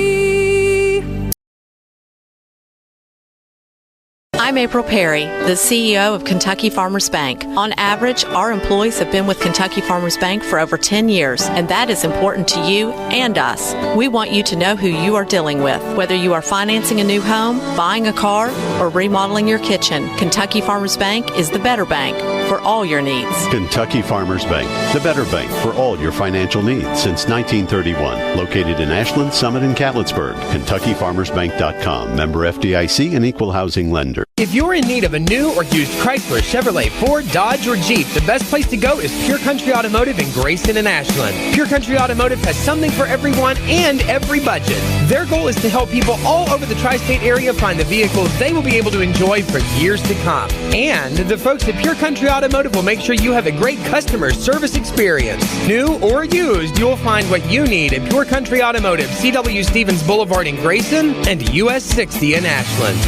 I'm April Perry, the CEO of Kentucky Farmers Bank. On average, our employees have been with Kentucky Farmers Bank for over 10 years, and that is important to you and us. We want you to know who you are dealing with. Whether you are financing a new home, buying a car, or remodeling your kitchen, Kentucky Farmers Bank is the better bank for all your needs. Kentucky Farmers Bank, the better bank for all your financial needs since 1931. Located in Ashland, Summit, and Catlettsburg. KentuckyFarmersBank.com. Member FDIC and Equal Housing Lender. If you're in need of a new or used Chrysler, Chevrolet, Ford, Dodge, or Jeep, the best place to go is Pure Country Automotive in Grayson and Ashland. Pure Country Automotive has something for everyone and every budget. Their goal is to help people all over the tri-state area find the vehicles they will be able to enjoy for years to come. And the folks at Pure Country Automotive will make sure you have a great customer service experience. New or used, you'll find what you need at Pure Country Automotive, C.W. Stevens Boulevard in Grayson and US 60 in Ashland.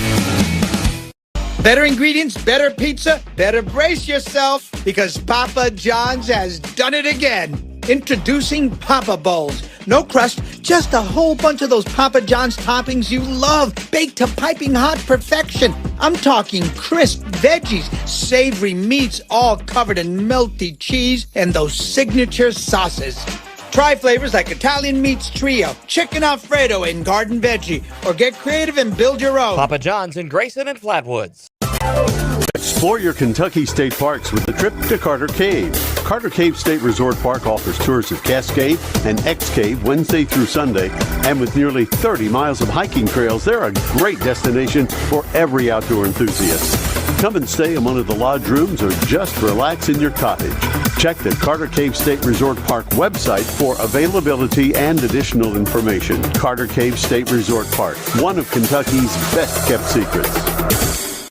Better ingredients, better pizza, better brace yourself because Papa John's has done it again. Introducing Papa Bowls. No crust, just a whole bunch of those Papa John's toppings you love, baked to piping hot perfection. I'm talking crisp veggies, savory meats, all covered in melty cheese, and those signature sauces. Try flavors like Italian Meats Trio, Chicken Alfredo, and Garden Veggie, or get creative and build your own. Papa John's in Grayson and Flatwoods. Explore your Kentucky state parks with a trip to Carter Cave. Carter Cave State Resort Park offers tours of Cascade and X Cave Wednesday through Sunday, and with nearly 30 miles of hiking trails, they're a great destination for every outdoor enthusiast. Come and stay in one of the lodge rooms or just relax in your cottage. Check the Carter Cave State Resort Park website for availability and additional information. Carter Cave State Resort Park, one of Kentucky's best-kept secrets.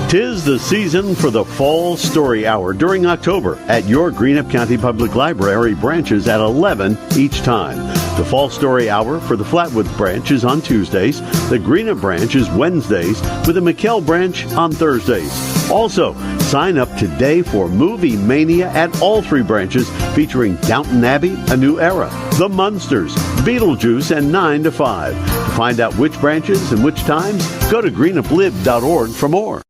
'Tis the season for the Fall Story Hour during October at your Greenup County Public Library branches at 11 each time. The Fall Story Hour for the Flatwoods branch is on Tuesdays. The Greenup branch is Wednesdays, with the McKell branch on Thursdays. Also, sign up today for Movie Mania at all three branches, featuring Downton Abbey, A New Era, The Munsters, Beetlejuice, and 9 to 5. To find out which branches and which times, go to greenuplib.org for more.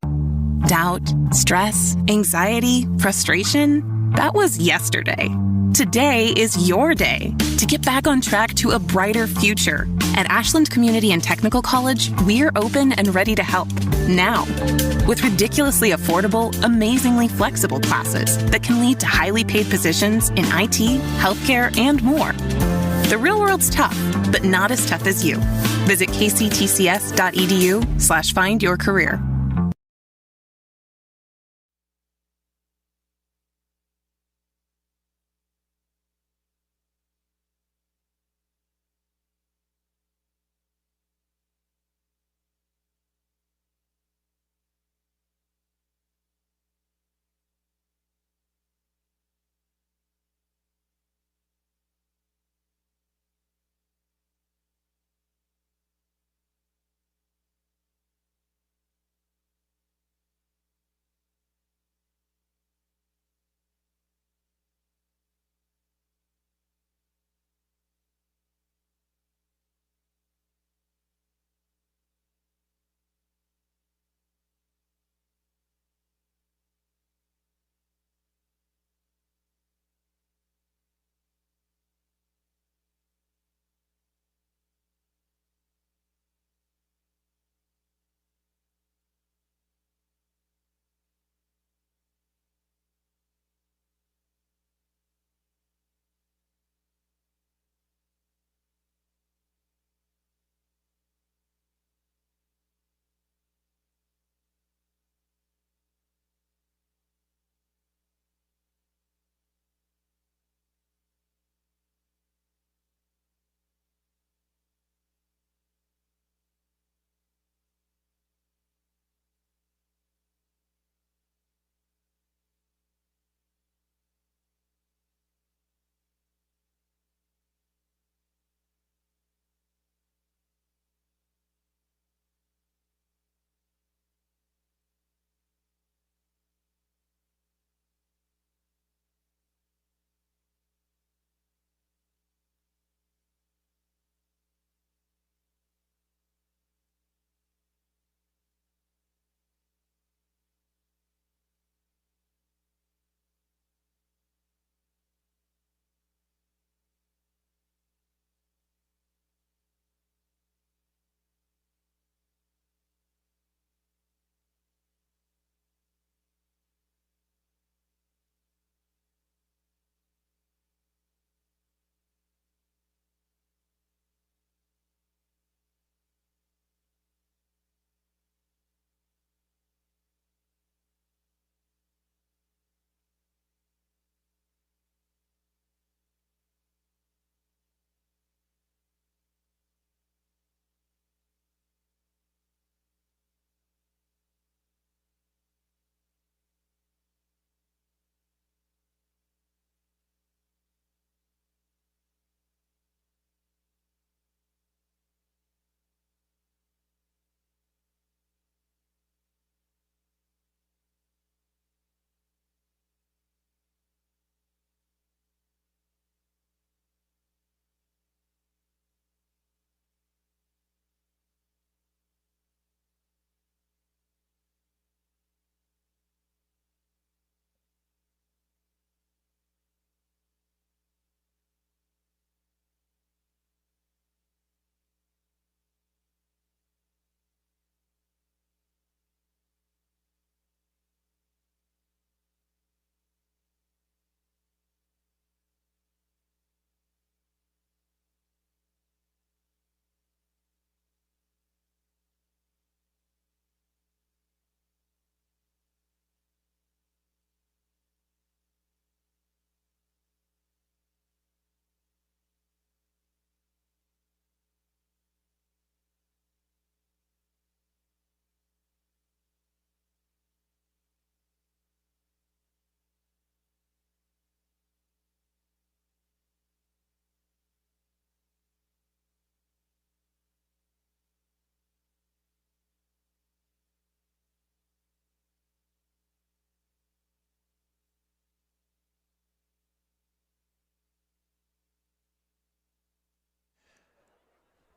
Doubt, stress, anxiety, frustration. That was yesterday. Today is your day to get back on track to a brighter future. At Ashland Community and Technical College, we're open and ready to help now. With ridiculously affordable, amazingly flexible classes that can lead to highly paid positions in IT, healthcare, and more. The real world's tough, but not as tough as you. Visit kctcs.edu/findyourcareer.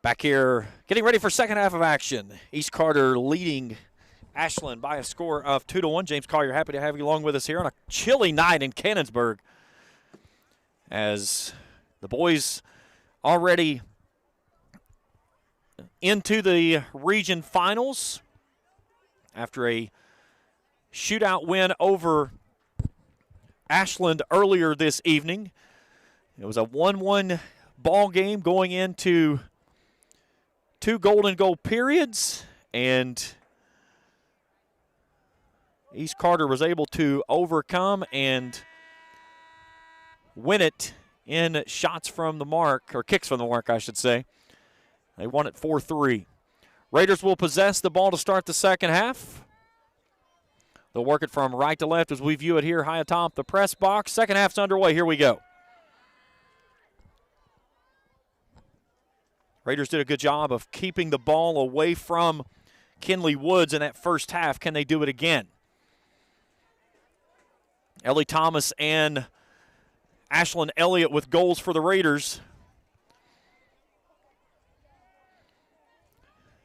Back here, getting ready for second half of action. East Carter leading Ashland by a score of 2-1. James Collier, happy to have you along with us here on a chilly night in Cannonsburg, as the boys already into the region finals after a shootout win over Ashland earlier this evening. It was a 1-1 ball game going into 2 golden goal periods, and East Carter was able to overcome and win it in shots from the mark, or kicks from the mark, I should say. They won it 4-3. Raiders will possess the ball to start the second half. They'll work it from right to left as we view it here high atop the press box. Second half's underway. Here we go. Raiders did a good job of keeping the ball away from Kinley Woods in that first half. Can they do it again? Ellie Thomas and Ashland Elliott with goals for the Raiders.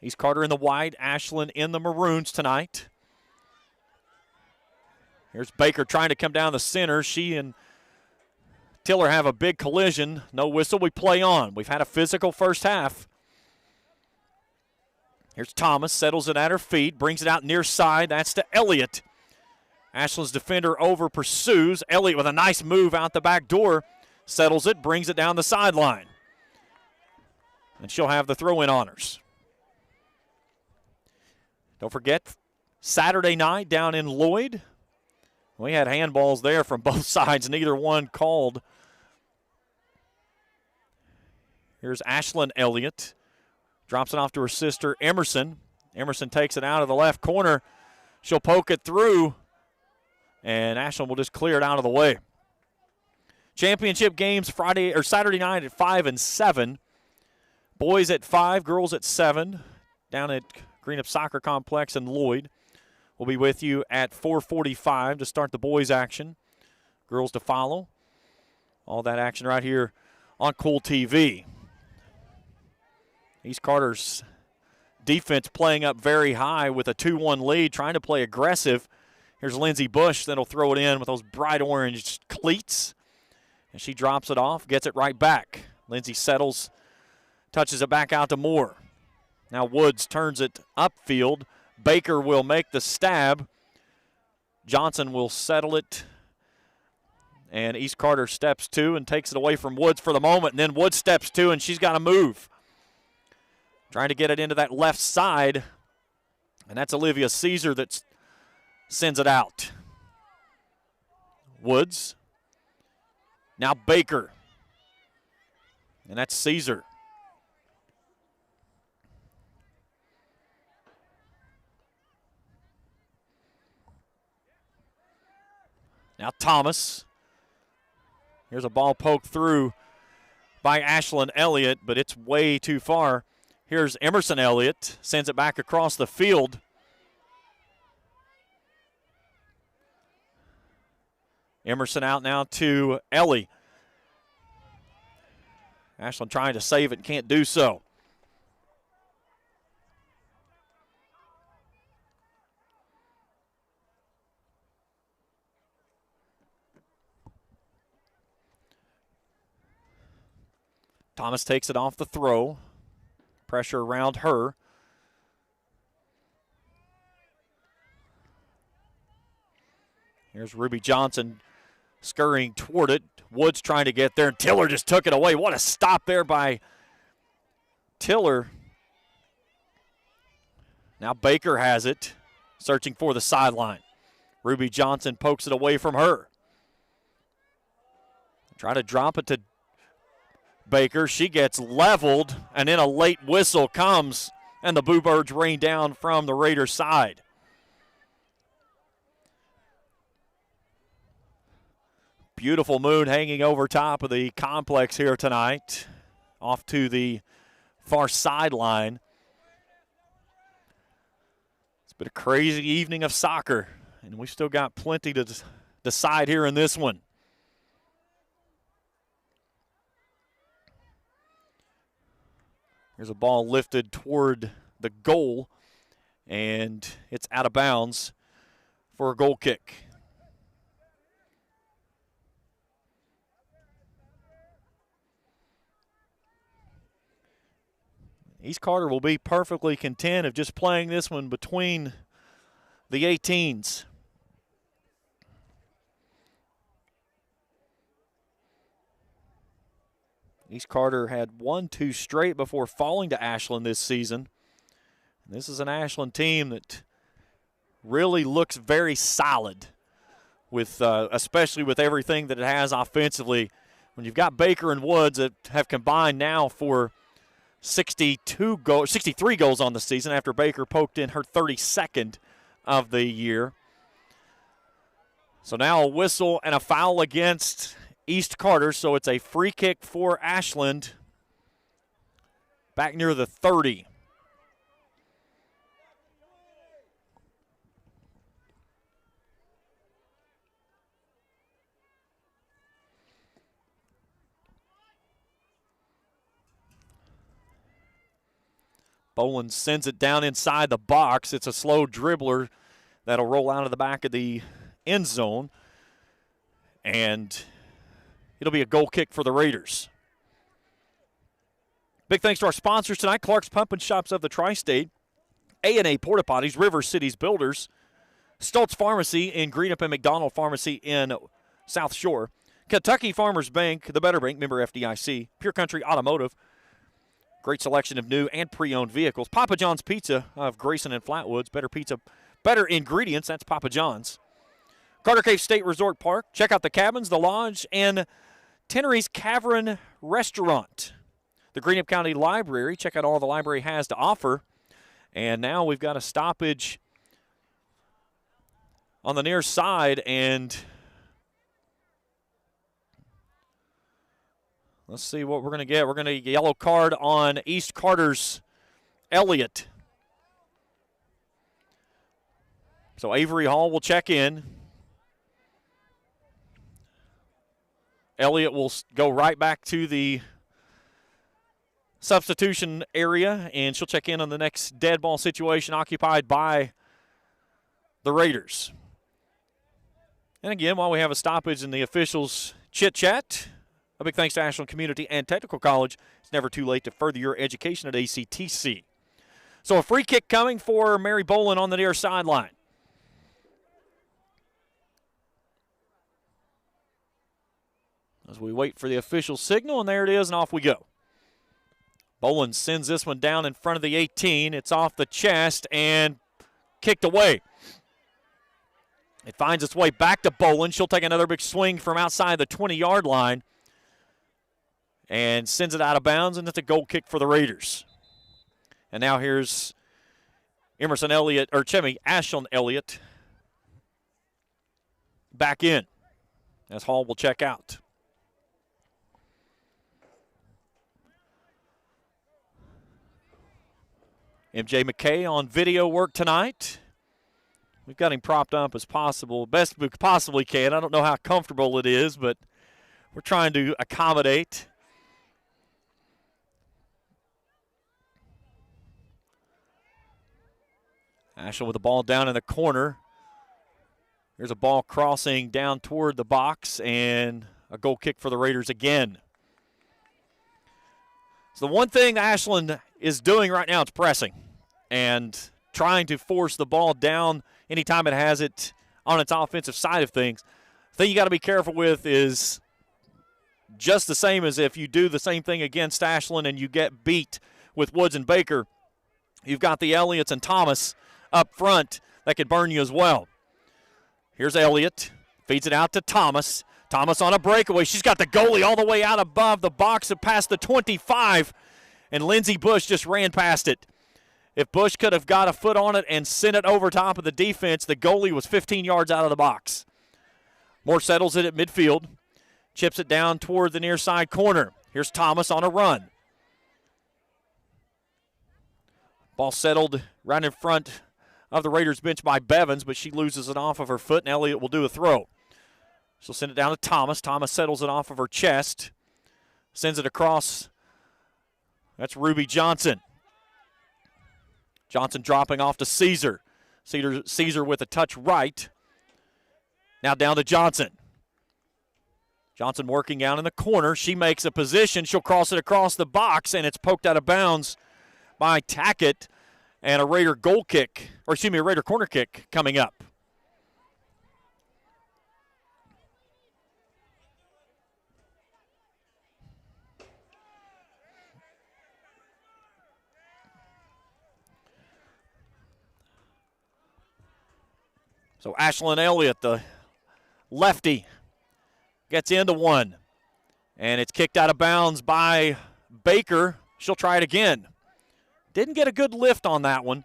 East Carter in the white, Ashland in the maroons tonight. Here's Baker trying to come down the center. She and Tiller have a big collision. No whistle, we play on. We've had a physical first half. Here's Thomas, settles it at her feet, brings it out near side. That's to Elliott. Ashland's defender over pursues. Elliott with a nice move out the back door. Settles it, brings it down the sideline. And she'll have the throw-in honors. Don't forget, Saturday night down in Lloyd, we had handballs there from both sides, neither one called. Here's Ashland Elliott. Drops it off to her sister, Emerson. Emerson takes it out of the left corner. She'll poke it through, and Ashland will just clear it out of the way. Championship games Saturday night at 5 and 7. Boys at 5, girls at 7, down at Greenup Soccer Complex in Lloyd. We'll be with you at 4:45 to start the boys' action. Girls to follow. All that action right here on Cool TV. East Carter's defense playing up very high with a 2-1 lead, trying to play aggressive. Here's Lindsey Bush that'll throw it in with those bright orange cleats. And she drops it off, gets it right back. Lindsey settles, touches it back out to Moore. Now Woods turns it upfield. Baker will make the stab. Johnson will settle it. And East Carter steps to and takes it away from Woods for the moment. And then Woods steps to, and she's got to move. Trying to get it into that left side. And that's Olivia Caesar that sends it out. Woods. Now Baker. And that's Caesar. Now Thomas. Here's a ball poked through by Ashland Elliott, but it's way too far. Here's Emerson Elliott. Sends it back across the field. Emerson out now to Ellie. Ashland trying to save it, can't do so. Thomas takes it off the throw. Pressure around her. Here's Ruby Johnson scurrying toward it. Woods trying to get there, and Tiller just took it away. What a stop there by Tiller. Now Baker has it, searching for the sideline. Ruby Johnson pokes it away from her. Try to drop it to Baker. She gets leveled, and then a late whistle comes, and the Boo Birds rain down from the Raiders' side. Beautiful moon hanging over top of the complex here tonight, off to the far sideline. It's been a crazy evening of soccer, and we still got plenty to decide here in this one. Here's a ball lifted toward the goal, and it's out of bounds for a goal kick. East Carter will be perfectly content of just playing this one between the 18s. East Carter had 1-2 straight before falling to Ashland this season. And this is an Ashland team that really looks very solid, with especially with everything that it has offensively. When you've got Baker and Woods that have combined now for 63 goals on the season after Baker poked in her 32nd of the year. So now a whistle and a foul against East Carter, so it's a free kick for Ashland back near the 30. Boland sends it down inside the box. It's a slow dribbler that'll roll out of the back of the end zone. And it'll be a goal kick for the Raiders. Big thanks to our sponsors tonight, Clark's Pump and Shops of the Tri-State, A&A Porta Potties, River Cities Builders, Stoltz Pharmacy in Greenup, and McDonald Pharmacy in South Shore, Kentucky Farmers Bank, the Better Bank, member FDIC, Pure Country Automotive, great selection of new and pre-owned vehicles. Papa John's Pizza of Grayson and Flatwoods. Better pizza, better ingredients. That's Papa John's. Carter Cave State Resort Park. Check out the cabins, the lodge, and Tennery's Cavern Restaurant. The Greenup County Library. Check out all the library has to offer. And now we've got a stoppage on the near side, and let's see what we're going to get. We're going to get a yellow card on East Carter's Elliott. So Avery Hall will check in. Elliott will go right back to the substitution area, and she'll check in on the next dead ball situation occupied by the Raiders. And again, while we have a stoppage in the officials' chit-chat, a big thanks to Ashland Community and Technical College. It's never too late to further your education at ACTC. So a free kick coming for Mary Boland on the near sideline. As we wait for the official signal, and there it is, and off we go. Boland sends this one down in front of the 18. It's off the chest and kicked away. It finds its way back to Boland. She'll take another big swing from outside the 20-yard line and sends it out of bounds, and it's a goal kick for the Raiders. And now here's Ashland Elliott back in as Hall will check out. MJ McKay on video work tonight. We've got him propped up as possible, best we possibly can. I don't know how comfortable it is, but we're trying to accommodate. Ashland with the ball down in the corner. There's a ball crossing down toward the box, and a goal kick for the Raiders again. So the one thing Ashland is doing right now is pressing and trying to force the ball down anytime it has it on its offensive side of things. The thing you got to be careful with is just the same as if you do the same thing against Ashland and you get beat with Woods and Baker, you've got the Elliots and Thomas up front that could burn you as well. Here's Elliott, feeds it out to Thomas. Thomas on a breakaway. She's got the goalie all the way out above the box and past the 25, and Lindsey Bush just ran past it. If Bush could have got a foot on it and sent it over top of the defense, the goalie was 15 yards out of the box. Moore settles it at midfield, chips it down toward the near side corner. Here's Thomas on a run. Ball settled right in front of the Raiders bench by Bevins, but she loses it off of her foot, and Elliott will do a throw. She'll send it down to Thomas. Thomas settles it off of her chest, sends it across That's Ruby Johnson. Johnson dropping off to Caesar. Caesar with a touch right. Now down to Johnson. Johnson working down in the corner. She makes a position. She'll cross it across the box, and it's poked out of bounds by Tackett. And a Raider goal kick, or excuse me, a Raider corner kick coming up. So Ashland Elliott, the lefty, gets into one. And it's kicked out of bounds by Baker. She'll try it again. Didn't get a good lift on that one.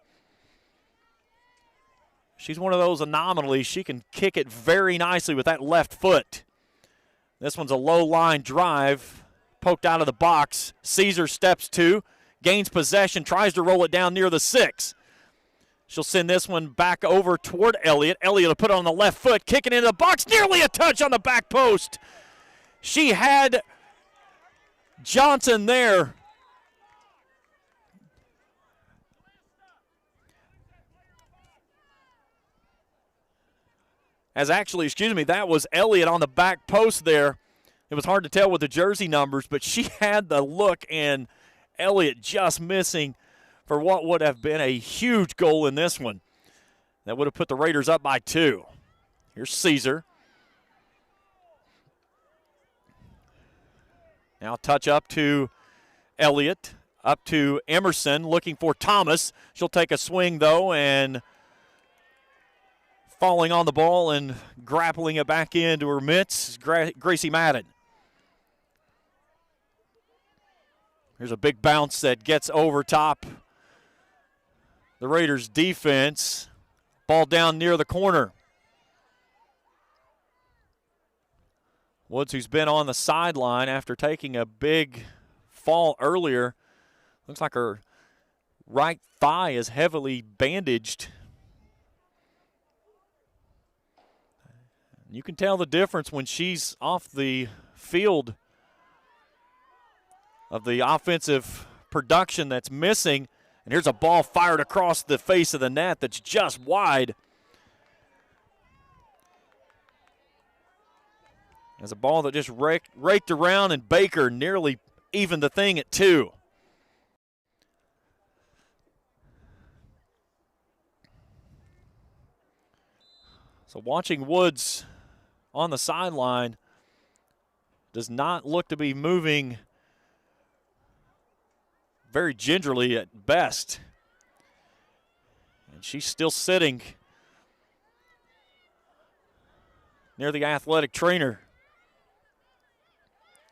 She's one of those anomalies. She can kick it very nicely with that left foot. This one's a low line drive, poked out of the box. Caesar steps to, gains possession, tries to roll it down near the 6. She'll send this one back over toward Elliott. Elliott will put it on the left foot, kicking into the box, nearly a touch on the back post. She had Johnson there. That was Elliott on the back post there. It was hard to tell with the jersey numbers, but she had the look, and Elliott just missing for what would have been a huge goal in this one. That would have put the Raiders up by 2. Here's Caesar. Now touch up to Elliott, up to Emerson, looking for Thomas. She'll take a swing, though, and falling on the ball and grappling it back into her mitts, Gracie Madden. Here's a big bounce that gets over top the Raiders' defense. Ball down near the corner. Woods, who's been on the sideline after taking a big fall earlier, looks like her right thigh is heavily bandaged. You can tell the difference when she's off the field of the offensive production that's missing. And here's a ball fired across the face of the net that's just wide. There's a ball that just raked around, and Baker nearly evened the thing at 2. So watching Woods on the sideline does not look to be moving very gingerly at best. And she's still sitting near the athletic trainer.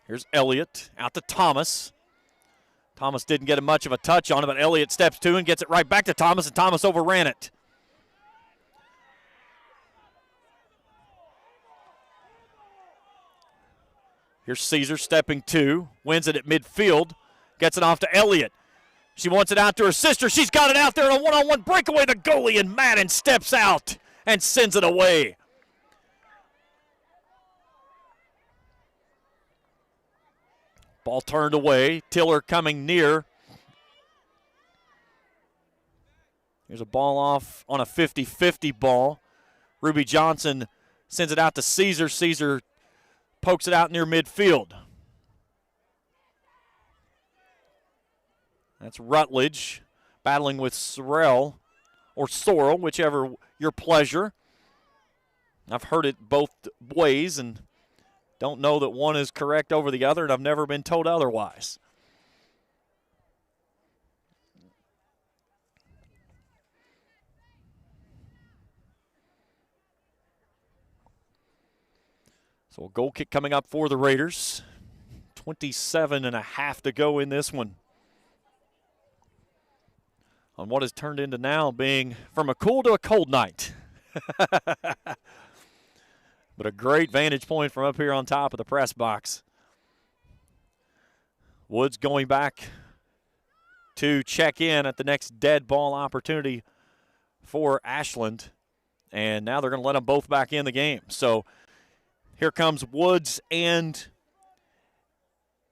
Here's Elliott out to Thomas. Thomas didn't get much of a touch on it, but Elliott steps to and gets it right back to Thomas, and Thomas overran it. Here's Caesar stepping to, wins it at midfield, gets it off to Elliott. She wants it out to her sister. She's got it out there in a one-on-one breakaway. The goalie, and Madden steps out and sends it away. Ball turned away. Tiller coming near. Here's a ball off on a 50-50 ball. Ruby Johnson sends it out to Caesar. Caesar pokes it out near midfield. That's Rutledge battling with Sorrell, or Sorrell, whichever your pleasure. I've heard it both ways and don't know that one is correct over the other, and I've never been told otherwise. So a goal kick coming up for the Raiders. 27.5 to go in this one. On what has turned into now being from a cool to a cold night. But a great vantage point from up here on top of the press box. Woods going back to check in at the next dead ball opportunity for Ashland. And now they're going to let them both back in the game. So here comes Woods and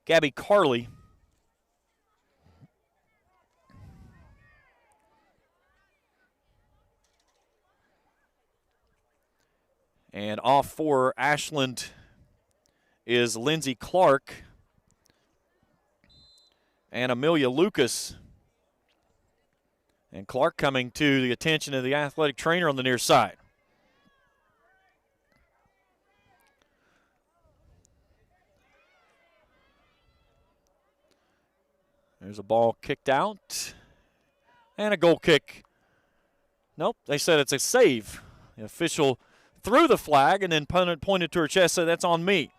Gabby Carley. And off for Ashland is Lindsey Clark and Amelia Lucas. And Clark coming to the attention of the athletic trainer on the near side. There's a ball kicked out. And a goal kick. Nope, they said it's a save. The official threw the flag and then pointed to her chest, said, that's on me.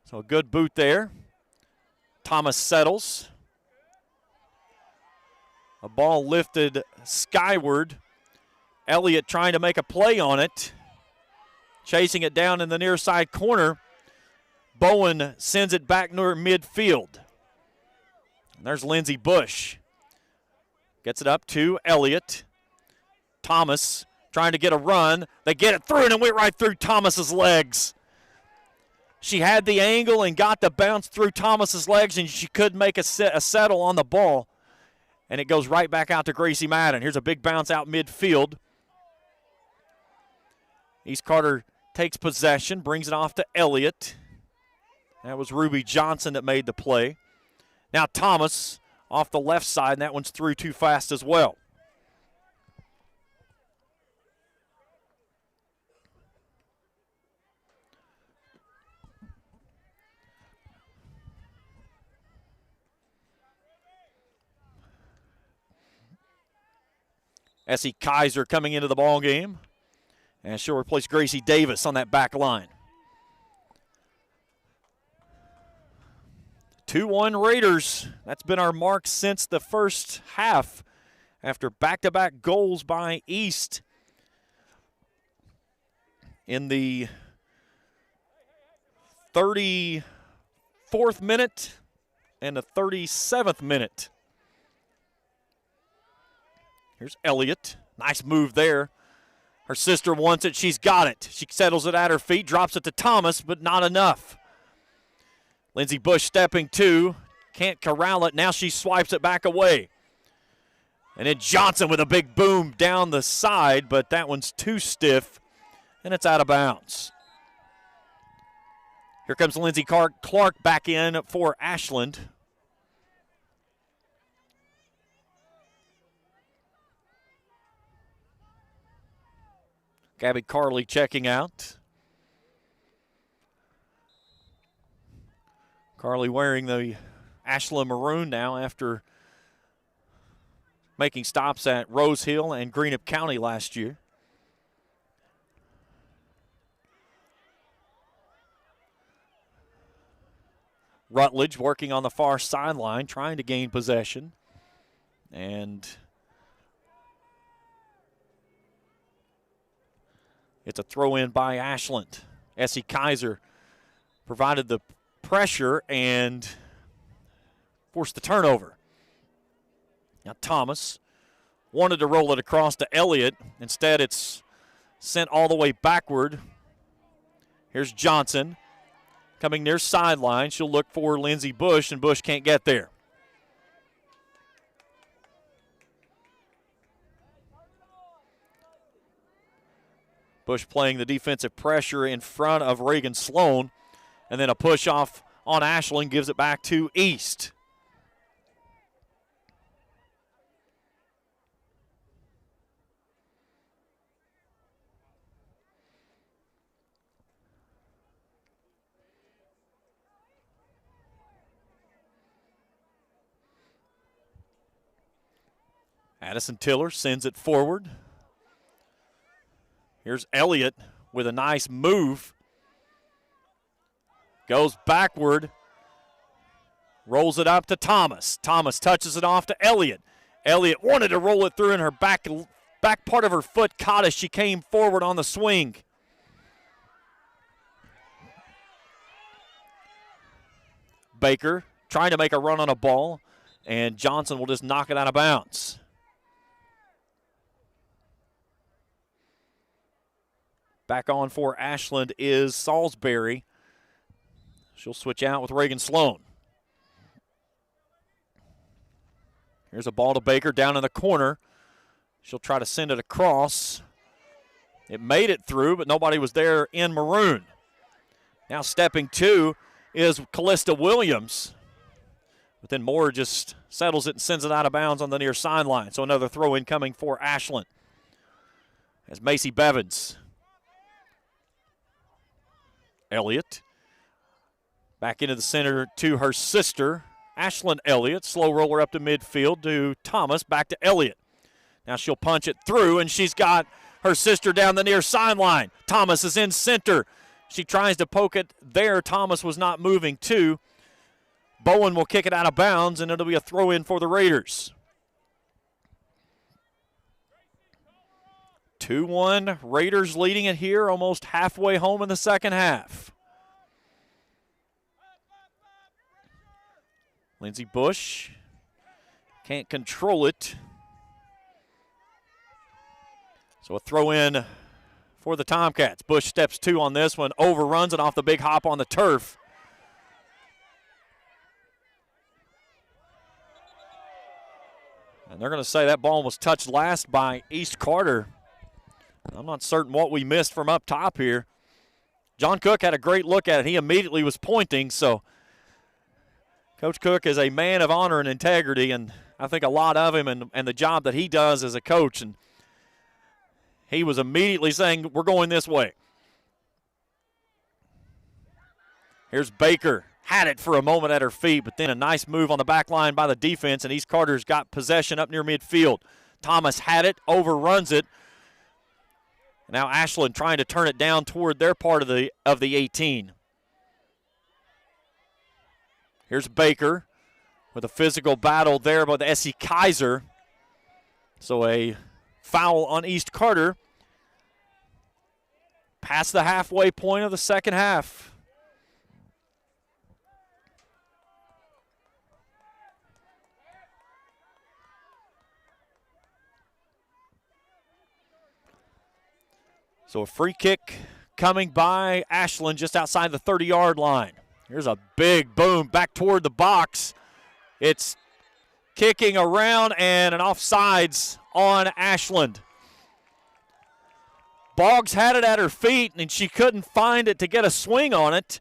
So a good boot there. Thomas settles. A ball lifted skyward. Elliott trying to make a play on it. Chasing it down in the near side corner. Bowen sends it back near midfield. And there's Lindsey Bush. Gets it up to Elliott. Thomas trying to get a run. They get it through and it went right through Thomas's legs. She had the angle and got the bounce through Thomas's legs, and she could make a settle on the ball. And it goes right back out to Gracie Madden. Here's a big bounce out midfield. East Carter takes possession, brings it off to Elliott. That was Ruby Johnson that made the play. Now Thomas off the left side, and that one's through too fast as well. Essie Kaiser coming into the ball game, and she'll replace Gracie Davis on that back line. 2-1 Raiders. That's been our mark since the first half after back-to-back goals by East in the 34th minute and the 37th minute. Here's Elliott. Nice move there. Her sister wants it. She's got it. She settles it at her feet, drops it to Thomas, but not enough. Lindsey Bush stepping to. Can't corral it. Now she swipes it back away. And then Johnson with a big boom down the side, but that one's too stiff, and it's out of bounds. Here comes Lindsey Clark back in for Ashland. Gabby Carley checking out. Carley wearing the Ashland maroon now after making stops at Rose Hill and Greenup County last year. Rutledge working on the far sideline, trying to gain possession. And it's a throw in by Ashland. Essie Kaiser provided the pressure and forced the turnover. Now Thomas wanted to roll it across to Elliott. Instead, it's sent all the way backward. Here's Johnson coming near sideline. She'll look for Lindsey Bush, and Bush can't get there. Bush playing the defensive pressure in front of Reagan Sloan. And then a push off on Ashland gives it back to East. Addison Tiller sends it forward. Here's Elliott with a nice move. Goes backward. Rolls it up to Thomas. Thomas touches it off to Elliott. Elliott wanted to roll it through, and her back part of her foot caught as she came forward on the swing. Baker trying to make a run on a ball, and Johnson will just knock it out of bounds. Back on for Ashland is Salisbury. She'll switch out with Reagan Sloan. Here's a ball to Baker down in the corner. She'll try to send it across. It made it through, but nobody was there in maroon. Now stepping to is Callista Williams. But then Moore just settles it and sends it out of bounds on the near sideline. So another throw in coming for Ashland. As Macy Bevins. Elliott back into the center to her sister, Ashland Elliott. Slow roller up to midfield to Thomas, back to Elliott. Now she'll punch it through, and she's got her sister down the near sideline. Thomas is in center. She tries to poke it there. Thomas was not moving too. Bowen will kick it out of bounds, and it'll be a throw in for the Raiders. 2-1, Raiders leading it here, almost halfway home in the second half. Lindsey Bush can't control it. So a throw in for the Tomcats. Bush steps two on this one, overruns it off the big hop on the turf. And they're going to say that ball was touched last by East Carter. I'm not certain what we missed from up top here. John Cook had a great look at it. He immediately was pointing, so Coach Cook is a man of honor and integrity, and I think a lot of him and the job that he does as a coach. And he was immediately saying, we're going this way. Here's Baker. Had it for a moment at her feet, but then a nice move on the back line by the defense, and East Carter's got possession up near midfield. Thomas had it, overruns it. Now Ashland trying to turn it down toward their part of the 18. Here's Baker with a physical battle there by the Essie Kaiser. So a foul on East Carter. Past the halfway point of the second half. So a free kick coming by Ashland just outside the 30-yard line. Here's a big boom back toward the box. It's kicking around and an offsides on Ashland. Boggs had it at her feet, and she couldn't find it to get a swing on it.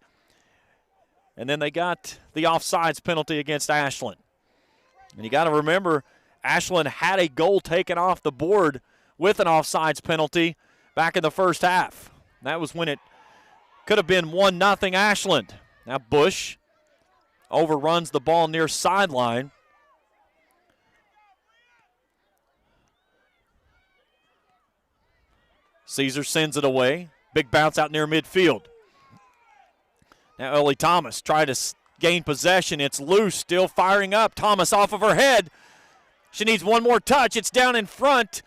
And then they got the offsides penalty against Ashland. And you got to remember, Ashland had a goal taken off the board with an offsides penalty back in the first half. That was when it could have been 1-0 Ashland. Now Bush overruns the ball near sideline. Caesar sends it away. Big bounce out near midfield. Now Ellie Thomas tried to gain possession. It's loose, still firing up. Thomas off of her head. She needs one more touch. It's down in front.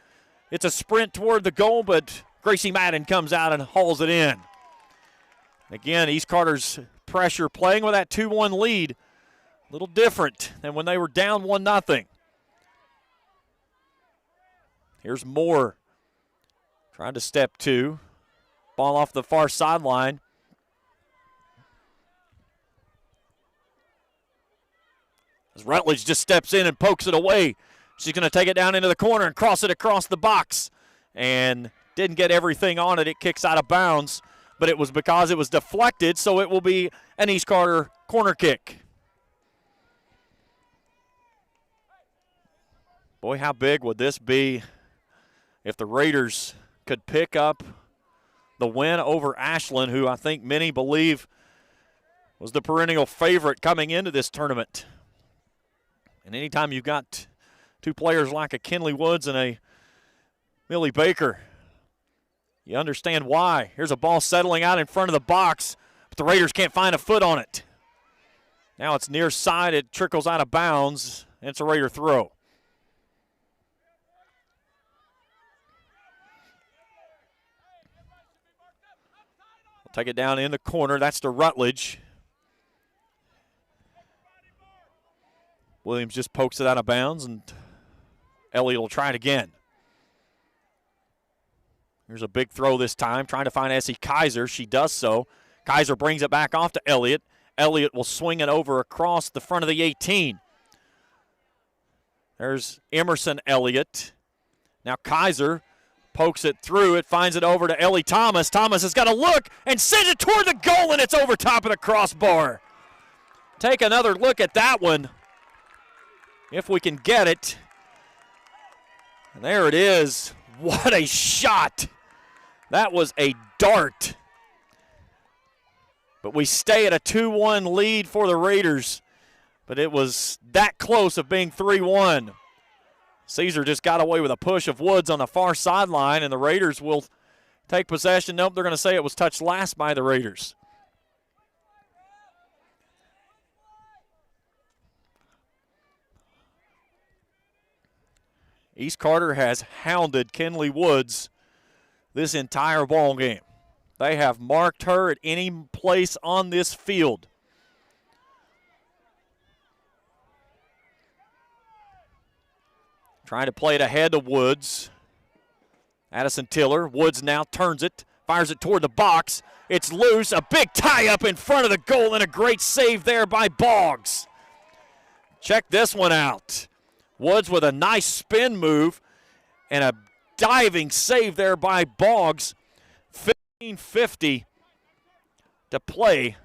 It's a sprint toward the goal, but Gracie Madden comes out and hauls it in. Again, East Carter's pressure playing with that 2-1 lead. A little different than when they were down 1-0. Here's Moore trying to step two. Ball off the far sideline. As Rutledge just steps in and pokes it away. She's going to take it down into the corner and cross it across the box. And didn't get everything on it. It kicks out of bounds. But it was because it was deflected, so it will be an East Carter corner kick. Boy, how big would this be if the Raiders could pick up the win over Ashland, who I think many believe was the perennial favorite coming into this tournament. And anytime you've got two players like a Kenley Woods and a Millie Baker, you understand why. Here's a ball settling out in front of the box, but the Raiders can't find a foot on it. Now it's near side. It trickles out of bounds, and it's a Raider throw. We'll take it down in the corner. That's to Rutledge. Williams just pokes it out of bounds, and Elliott will try it again. Here's a big throw this time, trying to find Essie Kaiser. She does so. Kaiser brings it back off to Elliott. Elliott will swing it over across the front of the 18. There's Emerson Elliott. Now Kaiser Pokes it through. It finds it over to Ellie Thomas. Thomas has got a look and sends it toward the goal, and it's over top of the crossbar. Take another look at that one, if we can get it. And there it is. What a shot. That was a dart. But we stay at a 2-1 lead for the Raiders. But it was that close of being 3-1. Caesar just got away with a push of Woods on the far sideline, and the Raiders will take possession. Nope, they're going to say it was touched last by the Raiders. East Carter has hounded Kenley Woods this entire ball game. They have marked her at any place on this field. Trying to play it ahead to Woods. Addison Tiller. Woods now turns it, fires it toward the box. It's loose. A big tie-up in front of the goal, and a great save there by Boggs. Check this one out. Woods with a nice spin move and a diving save there by Boggs. 15:50 to play.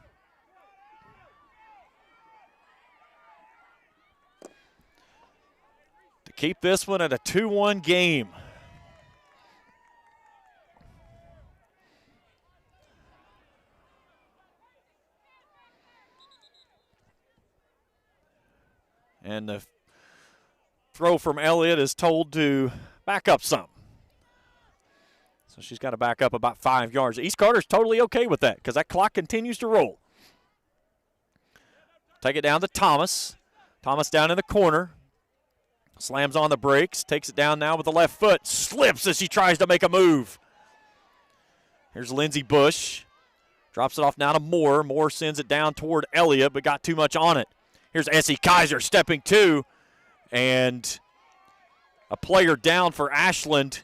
To keep this one at a 2-1 game. And the throw from Elliott is told to back up some. So she's got to back up about 5 yards. East Carter's totally okay with that because that clock continues to roll. Take it down to Thomas. Thomas down in the corner. Slams on the brakes. Takes it down now with the left foot. Slips as she tries to make a move. Here's Lindsey Bush. Drops it off now to Moore. Moore sends it down toward Elliott but got too much on it. Here's Essie Kaiser stepping to. And a player down for Ashland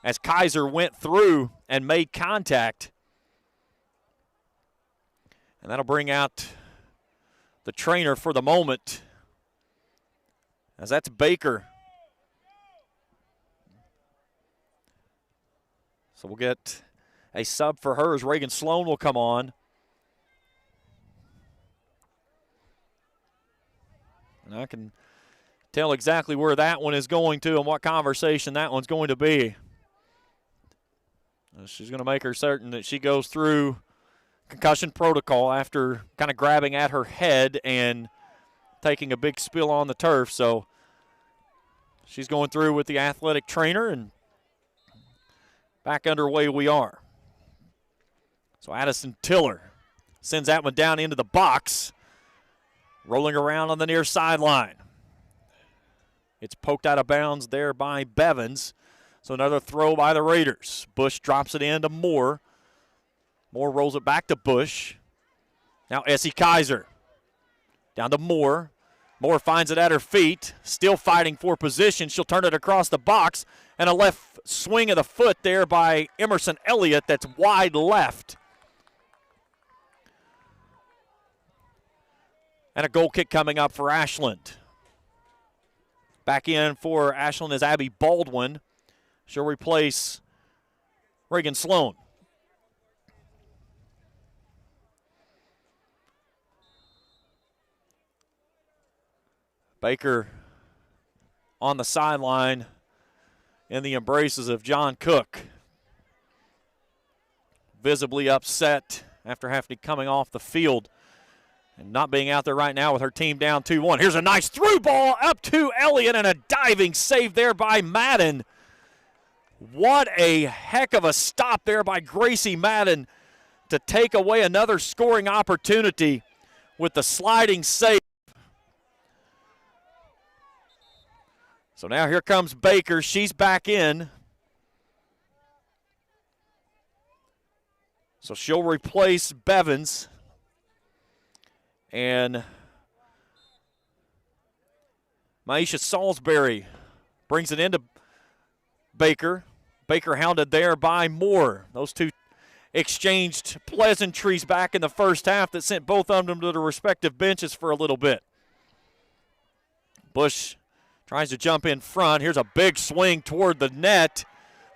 as Kaiser went through and made contact. And that'll bring out the trainer for the moment, as that's Baker. So we'll get a sub for her as Reagan Sloan will come on. And I can tell exactly where that one is going to and what conversation that one's going to be. She's going to make her certain that she goes through concussion protocol after kind of grabbing at her head and taking a big spill on the turf. So she's going through with the athletic trainer, and back underway we are. So Addison Tiller sends that one down into the box, rolling around on the near sideline. It's poked out of bounds there by Bevins. So another throw by the Raiders. Bush drops it in to Moore. Moore rolls it back to Bush. Now Essie Kaiser. Down to Moore. Moore finds it at her feet. Still fighting for position. She'll turn it across the box. And a left swing of the foot there by Emerson Elliott that's wide left. And a goal kick coming up for Ashland. Back in for Ashland is Abby Baldwin. She'll replace Reagan Sloan. Baker on the sideline in the embraces of John Cook. Visibly upset after having coming off the field and not being out there right now with her team down 2-1. Here's a nice through ball up to Elliott and a diving save there by Madden. What a heck of a stop there by Gracie Madden to take away another scoring opportunity with the sliding save. So now here comes Baker. She's back in. So she'll replace Bevins. And Maisha Salisbury brings it into Baker. Baker hounded there by Moore. Those two exchanged pleasantries back in the first half that sent both of them to their respective benches for a little bit. Bush tries to jump in front. Here's a big swing toward the net.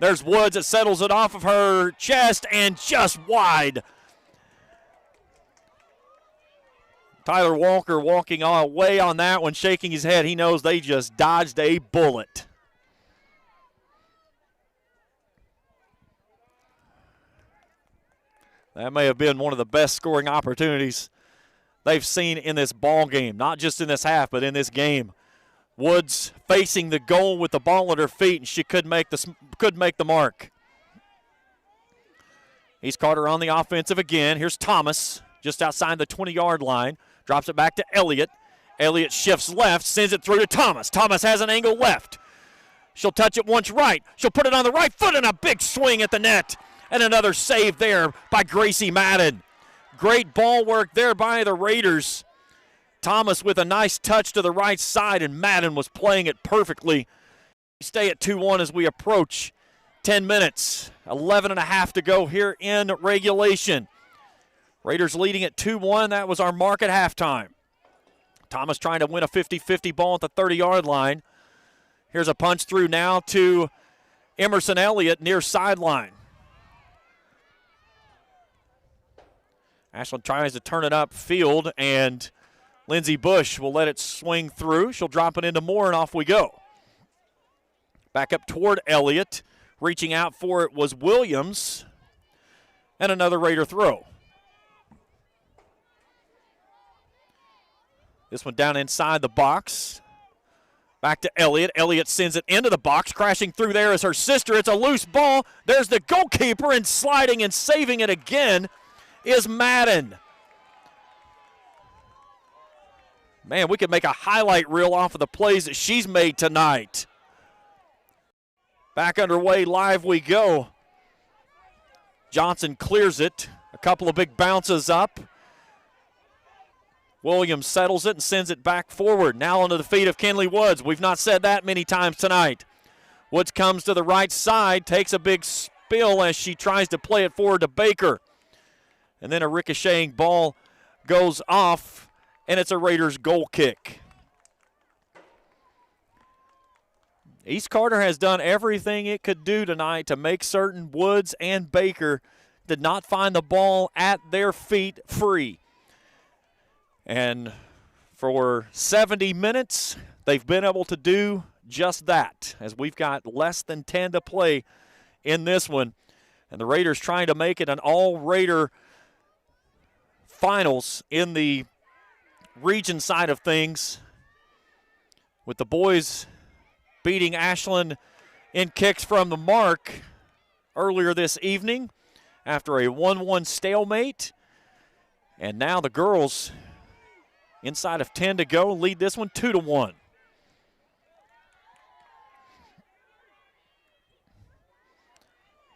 There's Woods that settles it off of her chest and just wide. Tyler Walker walking away on that one, shaking his head. He knows they just dodged a bullet. That may have been one of the best scoring opportunities they've seen in this ball game, not just in this half, but in this game. Woods facing the goal with the ball at her feet, and she could make the mark. He's Carter on the offensive again. Here's Thomas just outside the 20-yard line. Drops it back to Elliott. Elliott shifts left, sends it through to Thomas. Thomas has an angle left. She'll touch it once right. She'll put it on the right foot and a big swing at the net. And another save there by Gracie Madden. Great ball work there by the Raiders. Thomas with a nice touch to the right side, and Madden was playing it perfectly. We stay at 2-1 as we approach 10 minutes. 11.5 to go here in regulation. Raiders leading at 2-1. That was our mark at halftime. Thomas trying to win a 50-50 ball at the 30-yard line. Here's a punch through now to Emerson Elliott near sideline. Ashland tries to turn it upfield, and Lindsey Bush will let it swing through. She'll drop it into Moore, and off we go. Back up toward Elliott. Reaching out for it was Williams. And another Raider throw. This one down inside the box. Back to Elliott. Elliott sends it into the box. Crashing through there is her sister. It's a loose ball. There's the goalkeeper, and sliding and saving it again is Madden. Man, we could make a highlight reel off of the plays that she's made tonight. Back underway, live we go. Johnson clears it. A couple of big bounces up. Williams settles it and sends it back forward. Now onto the feet of Kenley Woods. We've not said that many times tonight. Woods comes to the right side, takes a big spill as she tries to play it forward to Baker. And then a ricocheting ball goes off, and it's a Raiders goal kick. East Carter has done everything it could do tonight to make certain Woods and Baker did not find the ball at their feet free. And for 70 minutes, they've been able to do just that, as we've got less than 10 to play in this one. And the Raiders trying to make it an all-Raider finals in the region side of things, with the boys beating Ashland in kicks from the mark earlier this evening after a 1-1 stalemate. And now the girls, inside of 10 to go, lead this one 2-1.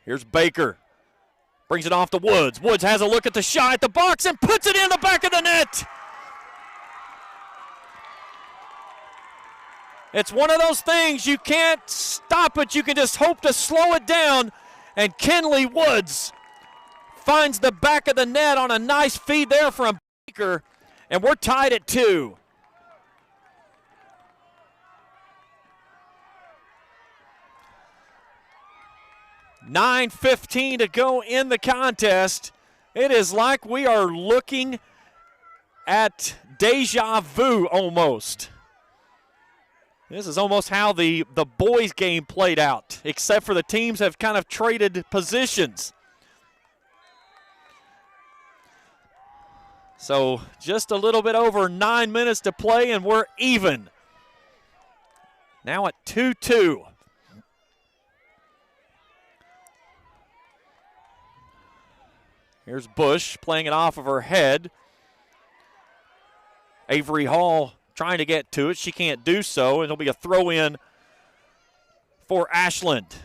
Here's Baker. Brings it off to Woods. Woods has a look at the shot at the box and puts it in the back of the net. It's one of those things, you can't stop it. You can just hope to slow it down. And Kenley Woods finds the back of the net on a nice feed there from Baker. And we're tied at 2. $9:15 to go in the contest. It is like we are looking at deja vu almost. This is almost how the boys' game played out, except for the teams have kind of traded positions. So just a little bit over 9 minutes to play, and we're even. Now at 2-2. Here's Bush playing it off of her head. Avery Hall trying to get to it. She can't do so, and it'll be a throw-in for Ashland.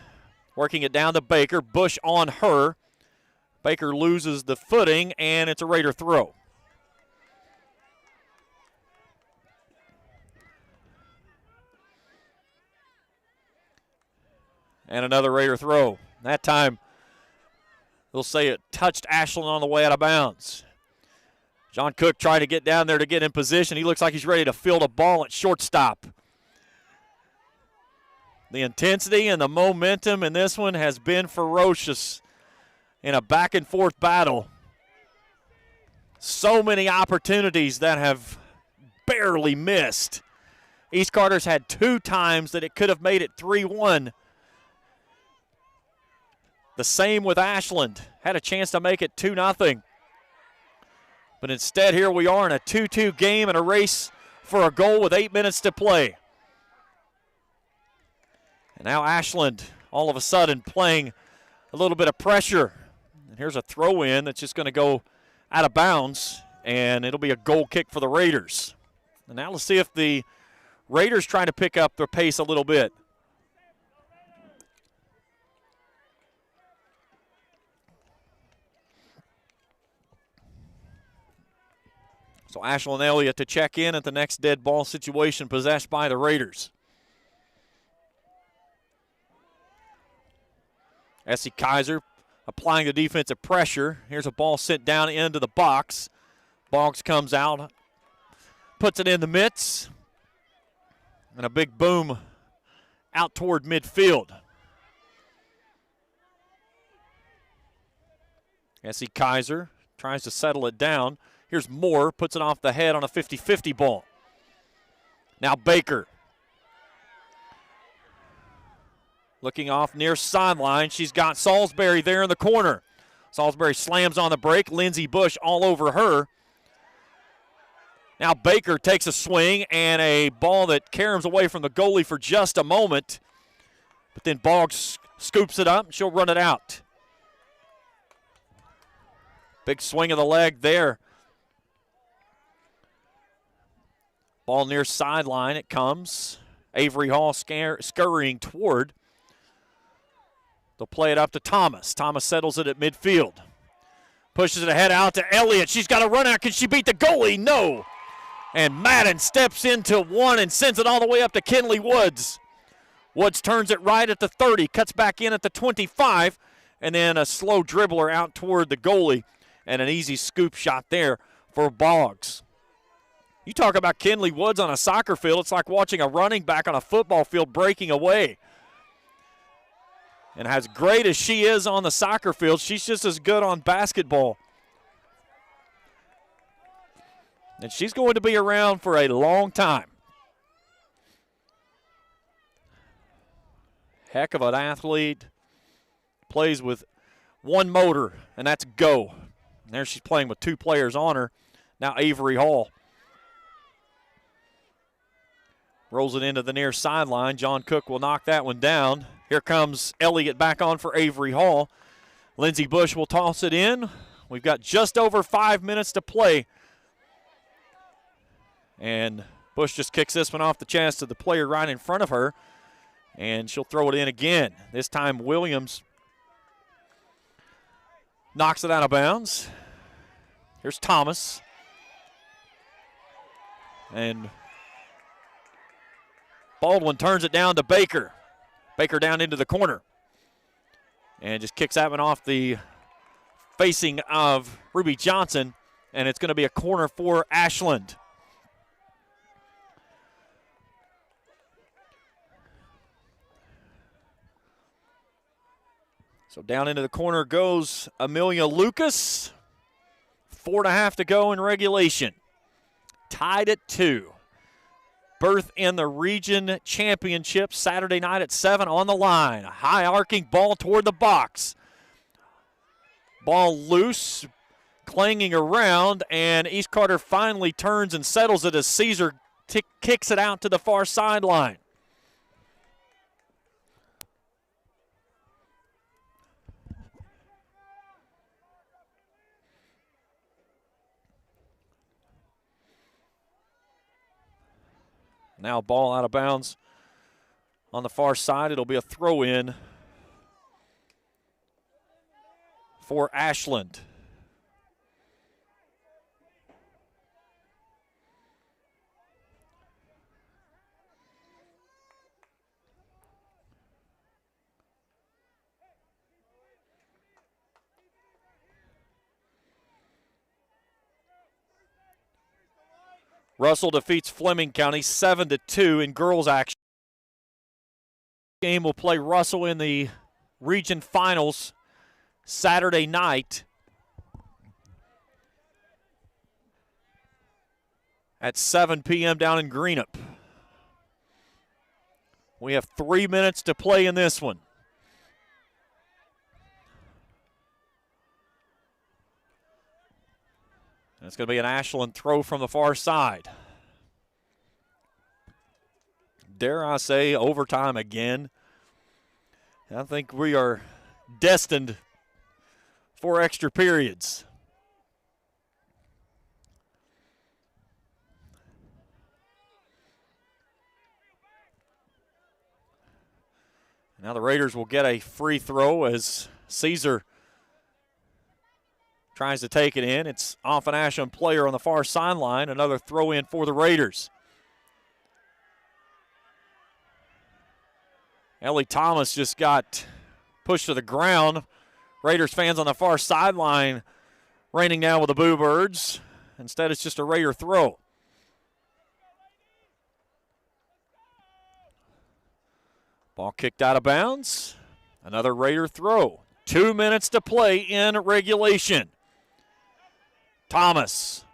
Working it down to Baker. Bush on her. Baker loses the footing, and it's a Raider throw. And another Raider throw. That time, they'll say it touched Ashland on the way out of bounds. John Cook trying to get down there to get in position. He looks like he's ready to field a ball at shortstop. The intensity and the momentum in this one has been ferocious in a back-and-forth battle. So many opportunities that have barely missed. East Carter's had 2 times that it could have made it 3-1. The same with Ashland. Had a chance to make it 2-0. But instead, here we are in a 2-2 game and a race for a goal with 8 minutes to play. And now Ashland all of a sudden playing a little bit of pressure. And here's a throw-in that's just going to go out of bounds, and it'll be a goal kick for the Raiders. And now let's see if the Raiders try to pick up their pace a little bit. So Ashland Elliott to check in at the next dead ball situation possessed by the Raiders. Essie Kaiser applying the defensive pressure. Here's a ball sent down into the box. Boggs comes out, puts it in the mitts, and a big boom out toward midfield. Essie Kaiser tries to settle it down. Here's Moore, puts it off the head on a 50-50 ball. Now Baker. Looking off near sideline. She's got Salisbury there in the corner. Salisbury slams on the break. Lindsey Bush all over her. Now Baker takes a swing and a ball that caroms away from the goalie for just a moment. But then Boggs scoops it up and she'll run it out. Big swing of the leg there. Ball near sideline, it comes. Avery Hall scurrying toward. They'll play it up to Thomas. Thomas settles it at midfield. Pushes it ahead out to Elliott. She's got to run out. Can she beat the goalie? No. And Madden steps into one and sends it all the way up to Kinley Woods. Woods turns it right at the 30, cuts back in at the 25, and then a slow dribbler out toward the goalie, and an easy scoop shot there for Boggs. You talk about Kinley Woods on a soccer field, it's like watching a running back on a football field breaking away. And as great as she is on the soccer field, she's just as good on basketball. And she's going to be around for a long time. Heck of an athlete. Plays with one motor, and that's go. And there she's playing with 2 players on her. Now Avery Hall. Rolls it into the near sideline. John Cook will knock that one down. Here comes Elliott back on for Avery Hall. Lindsey Bush will toss it in. We've got just over 5 minutes to play. And Bush just kicks this one off the chest of the player right in front of her. And she'll throw it in again. This time Williams knocks it out of bounds. Here's Thomas. And Baldwin turns it down to Baker. Baker down into the corner. And just kicks that one off the facing of Ruby Johnson. And it's going to be a corner for Ashland. So down into the corner goes Amelia Lucas. 4.5 to go in regulation. Tied at 2. Berth in the region championship Saturday night at 7 on the line. A high arcing ball toward the box. Ball loose, clanging around, and East Carter finally turns and settles it as Caesar kicks it out to the far sideline. Now ball out of bounds on the far side. It'll be a throw-in for Ashland. Russell defeats Fleming County 7-2 in girls action. game will play Russell in the region finals Saturday night at 7 p.m. down in Greenup. We have 3 minutes to play in this one. And it's going to be an Ashland throw from the far side. Dare I say, overtime again. I think we are destined for extra periods. Now the Raiders will get a free throw as Caesar tries to take it in. It's off an Ashland player on the far sideline. Another throw in for the Raiders. Ellie Thomas just got pushed to the ground. Raiders fans on the far sideline raining down with the Boo Birds. Instead, it's just a Raider throw. Ball kicked out of bounds. Another Raider throw. 2 minutes to play in regulation. Thomas.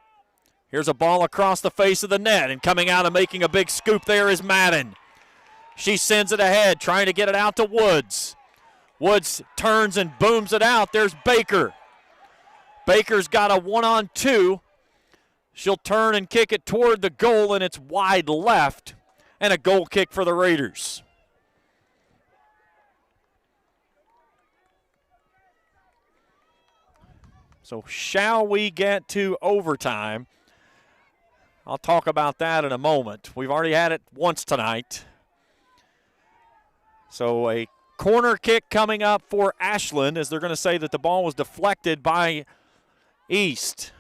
Here's a ball across the face of the net, and coming out and making a big scoop there is Madden. She sends it ahead, trying to get it out to Woods. Woods turns and booms it out. There's Baker. Baker's got a 1-on-2. She'll turn and kick it toward the goal, and it's wide left, and a goal kick for the Raiders. So shall we get to overtime? I'll talk about that in a moment. We've already had it once tonight. So a corner kick coming up for Ashland, as they're going to say that the ball was deflected by East.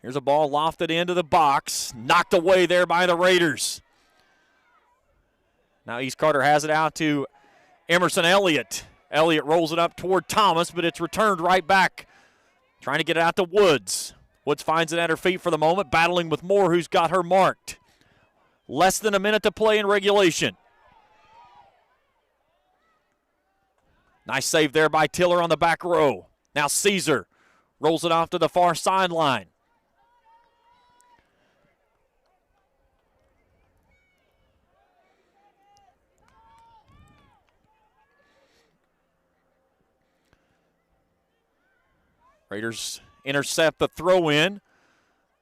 Here's a ball lofted into the box, knocked away there by the Raiders. Now East Carter has it out to Emerson Elliott. Elliott rolls it up toward Thomas, but it's returned right back. Trying to get it out to Woods. Woods finds it at her feet for the moment, battling with Moore, who's got her marked. Less than a minute to play in regulation. Nice save there by Tiller on the back row. Now Caesar rolls it off to the far sideline. Raiders intercept the throw in.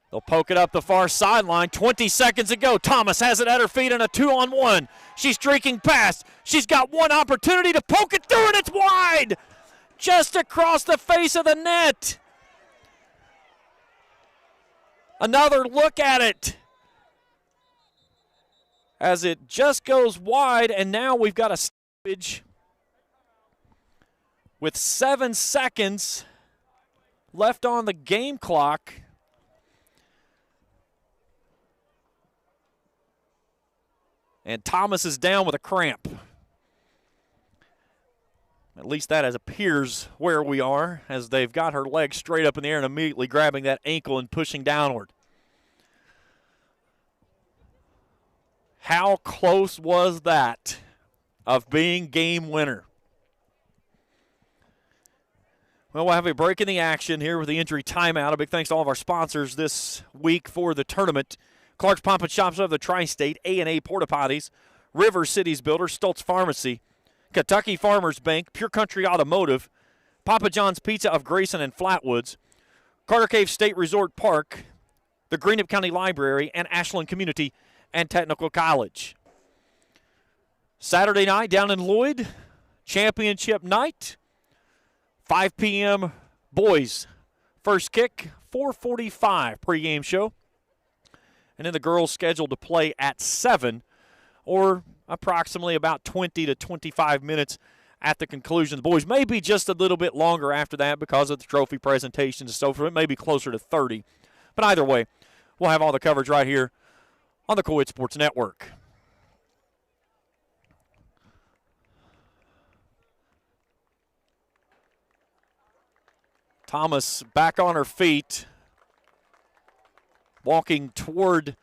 They'll poke it up the far sideline. 20 seconds to go. Thomas has it at her feet in a 2-on-1. She's streaking past. She's got one opportunity to poke it through, and it's wide. Just across the face of the net. Another look at it. As it just goes wide, and now we've got a stoppage with 7 seconds left on the game clock. And Thomas is down with a cramp. At least that appears where we are, as they've got her leg straight up in the air and immediately grabbing that ankle and pushing downward. How close was that of being game winner? Well, we'll have a break in the action here with the injury timeout. A big thanks to all of our sponsors this week for the tournament. Clark's Pump and Shops of the Tri-State, A&A Porta Potties, River Cities Builder, Stoltz Pharmacy, Kentucky Farmers Bank, Pure Country Automotive, Papa John's Pizza of Grayson and Flatwoods, Carter Cave State Resort Park, the Greenup County Library, and Ashland Community and Technical College. Saturday night down in Lloyd, championship night. 5 p.m. boys first kick, 4:45 pregame show. And then the girls scheduled to play at 7, or approximately about 20 to 25 minutes at the conclusion. The boys may be just a little bit longer after that because of the trophy presentations and so forth. It may be closer to 30. But either way, we'll have all the coverage right here on the Coed Sports Network. Thomas back on her feet, walking toward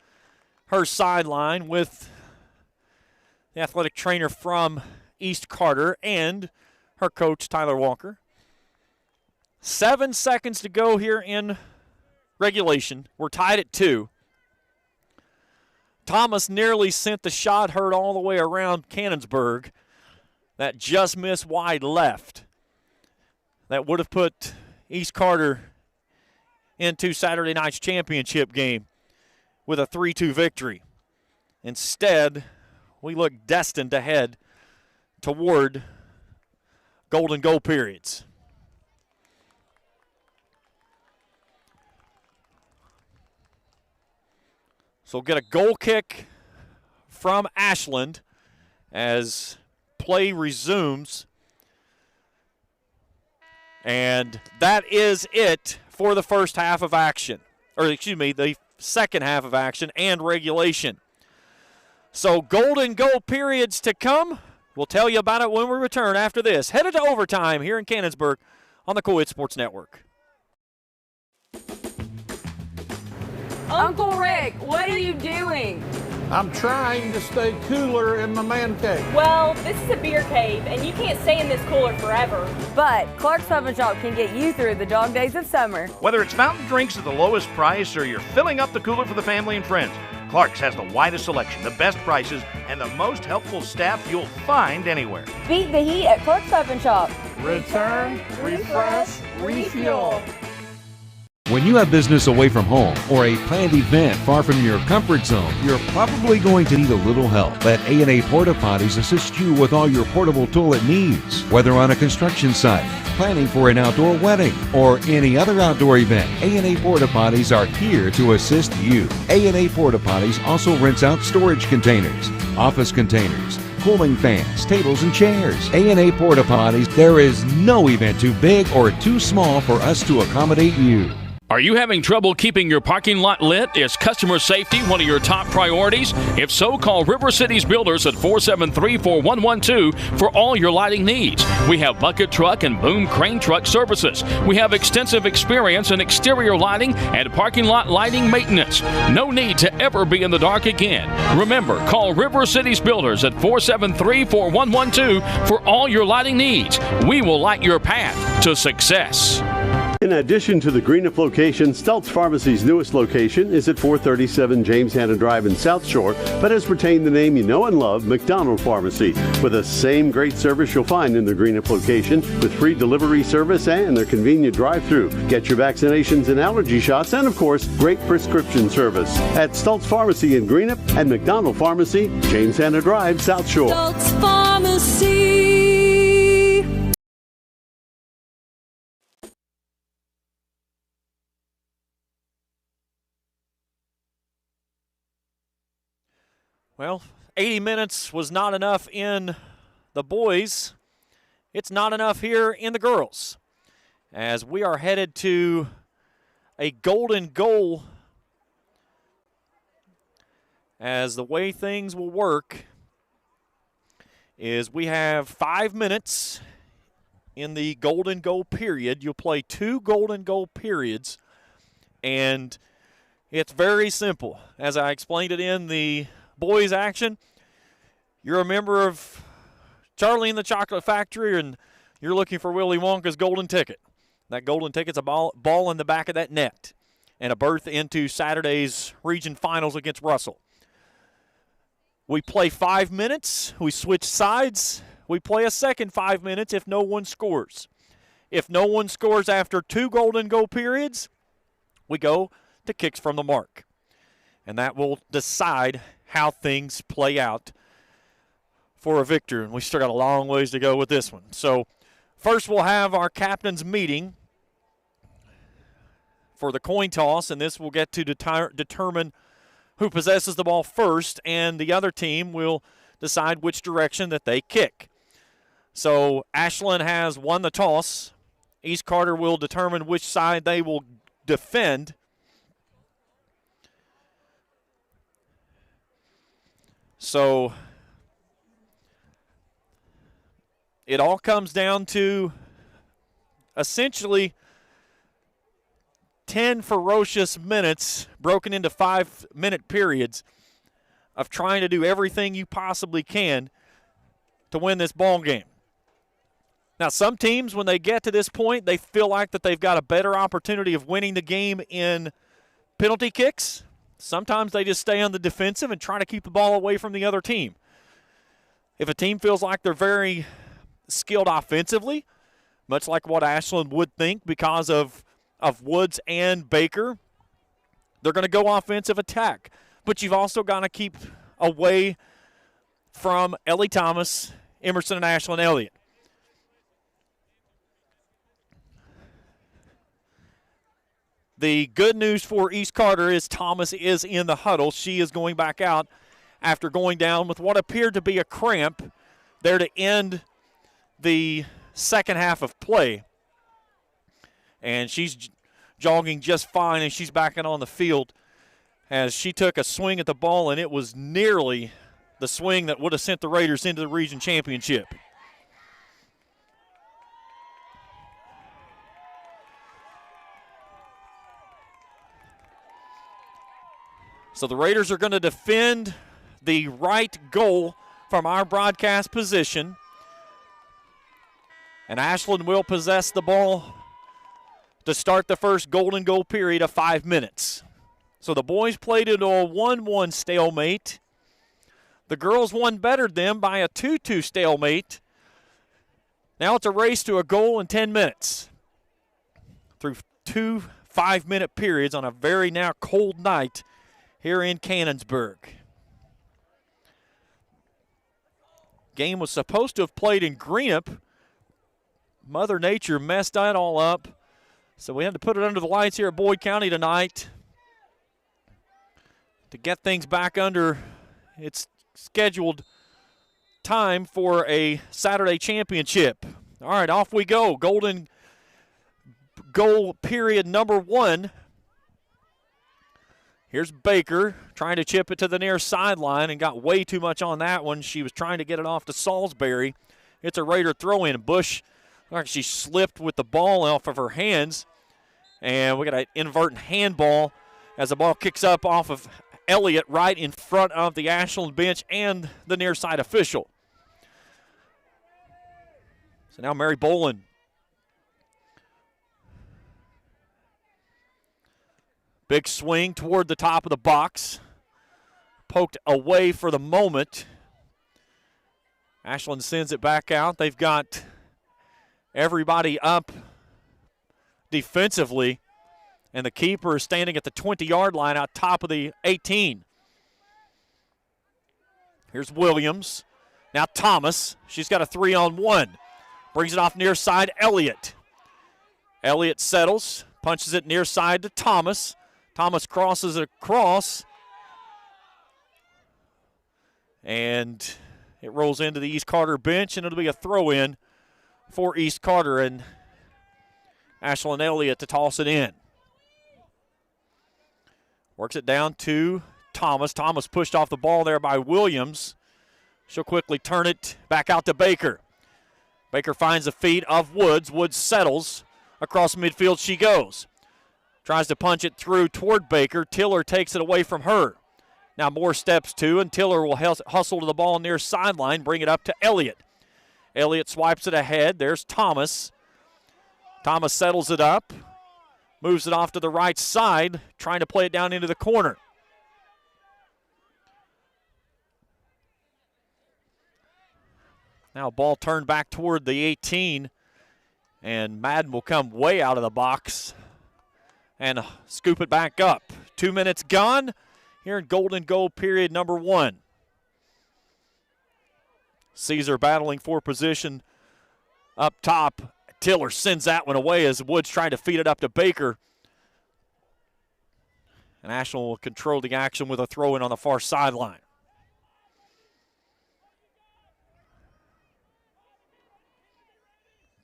her sideline with the athletic trainer from East Carter and her coach, Tyler Walker. 7 seconds to go here in regulation. We're tied at 2. Thomas nearly sent the shot heard all the way around Cannonsburg. That just missed wide left. That would have put East Carter into Saturday night's championship game with a 3-2 victory. Instead, we look destined to head toward golden goal periods. So we'll get a goal kick from Ashland as play resumes. And that is it for the first half of action. Or, excuse me, the second half of action and regulation. So golden goal periods to come. We'll tell you about it when we return after this. Headed to overtime here in Cannonsburg on the Cool Hits Sports Network. Uncle Rick, what are you doing? I'm trying to stay cooler in my man cave. Well, this is a beer cave, and you can't stay in this cooler forever. But Clark's Pub and Shop can get you through the dog days of summer. Whether it's fountain drinks at the lowest price or you're filling up the cooler for the family and friends, Clark's has the widest selection, the best prices, and the most helpful staff you'll find anywhere. Beat the heat at Clark's Pub and Shop. Return, refresh, refuel. When you have business away from home or a planned event far from your comfort zone, you're probably going to need a little help. Let A&A Porta Potties assist you with all your portable toilet needs. Whether on a construction site, planning for an outdoor wedding, or any other outdoor event, A&A Porta Potties are here to assist you. A&A Porta Potties also rents out storage containers, office containers, cooling fans, tables, and chairs. A&A Porta Potties, there is no event too big or too small for us to accommodate you. Are you having trouble keeping your parking lot lit? Is customer safety one of your top priorities? If so, call River Cities Builders at 473-4112 for all your lighting needs. We have bucket truck and boom crane truck services. We have extensive experience in exterior lighting and parking lot lighting maintenance. No need to ever be in the dark again. Remember, call River Cities Builders at 473-4112 for all your lighting needs. We will light your path to success. In addition to the Greenup location, Stultz Pharmacy's newest location is at 437 James Hanna Drive in South Shore, but has retained the name you know and love, McDonald Pharmacy, with the same great service you'll find in the Greenup location, with free delivery service and their convenient drive-thru. Get your vaccinations and allergy shots, and of course, great prescription service at Stultz Pharmacy in Greenup and McDonald Pharmacy, James Hanna Drive, South Shore. Stultz Pharmacy. Well, 80 minutes was not enough in the boys. It's not enough here in the girls, as we are headed to a golden goal. As the way things will work is we have 5 minutes in the golden goal period. You'll play 2 golden goal periods, and it's very simple. As I explained it in the boys action, you're a member of Charlie and the Chocolate Factory, and you're looking for Willy Wonka's golden ticket. That golden ticket's a ball in the back of that net and a berth into Saturday's region finals against Russell. We play 5 minutes. We switch sides. We play a second 5 minutes if no one scores. If no one scores after 2 golden goal periods, we go to kicks from the mark. And that will decide how things play out for a victor. And we still got a long ways to go with this one. So first we'll have our captain's meeting for the coin toss, and this will get to determine who possesses the ball first, and the other team will decide which direction that they kick. So Ashland has won the toss. East Carter will determine which side they will defend. So it all comes down to essentially 10 ferocious minutes broken into 5-minute periods of trying to do everything you possibly can to win this ball game. Now, some teams, when they get to this point, they feel like that they've got a better opportunity of winning the game in penalty kicks. Sometimes they just stay on the defensive and try to keep the ball away from the other team. If a team feels like they're very skilled offensively, much like what Ashland would think because of Woods and Baker, they're going to go offensive attack. But you've also got to keep away from Ellie Thomas, Emerson, and Ashland Elliott. The good news for East Carter is Thomas is in the huddle. She is going back out after going down with what appeared to be a cramp there to end the second half of play. And she's jogging just fine, and she's backing on the field as she took a swing at the ball, and it was nearly the swing that would have sent the Raiders into the region championship. So the Raiders are going to defend the right goal from our broadcast position. And Ashland will possess the ball to start the first golden goal period of 5 minutes. So the boys played into a 1-1 stalemate. The girls won bettered them by a 2-2 stalemate. Now it's a race to a goal in 10 minutes. Through 2 5-minute periods on a very now cold night here in Cannonsburg. Game was supposed to have played in Greenup. Mother Nature messed that all up. So we had to put it under the lights here at Boyd County tonight to get things back under its scheduled time for a Saturday championship. All right, off we go. Golden goal period number 1. Here's Baker trying to chip it to the near sideline and got way too much on that one. She was trying to get it off to Salisbury. It's a Raider throw-in. Bush, like she slipped with the ball off of her hands. And we got an inadvertent handball as the ball kicks up off of Elliott right in front of the Ashland bench and the near side official. So now Mary Boland. Big swing toward the top of the box. Poked away for the moment. Ashland sends it back out. They've got everybody up defensively, and the keeper is standing at the 20-yard line out top of the 18. Here's Williams. Now Thomas. She's got a 3-on-1. Brings it off near side, Elliott. Elliott settles, punches it near side to Thomas. Thomas crosses it across, and it rolls into the East Carter bench, and it'll be a throw-in for East Carter and Ashland Elliott to toss it in. Works it down to Thomas. Thomas pushed off the ball there by Williams. She'll quickly turn it back out to Baker. Baker finds the feet of Woods. Woods settles. Across midfield she goes. Tries to punch it through toward Baker. Tiller takes it away from her. Now more steps to, and Tiller will hustle to the ball near sideline, bring it up to Elliott. Elliott swipes it ahead. There's Thomas. Thomas settles it up, moves it off to the right side, trying to play it down into the corner. Now ball turned back toward the 18, and Madden will come way out of the box and scoop it back up. 2 minutes gone here in golden goal period number 1. Caesar battling for position up top. Tiller sends that one away as Woods trying to feed it up to Baker. And Ashland will control the action with a throw-in on the far sideline.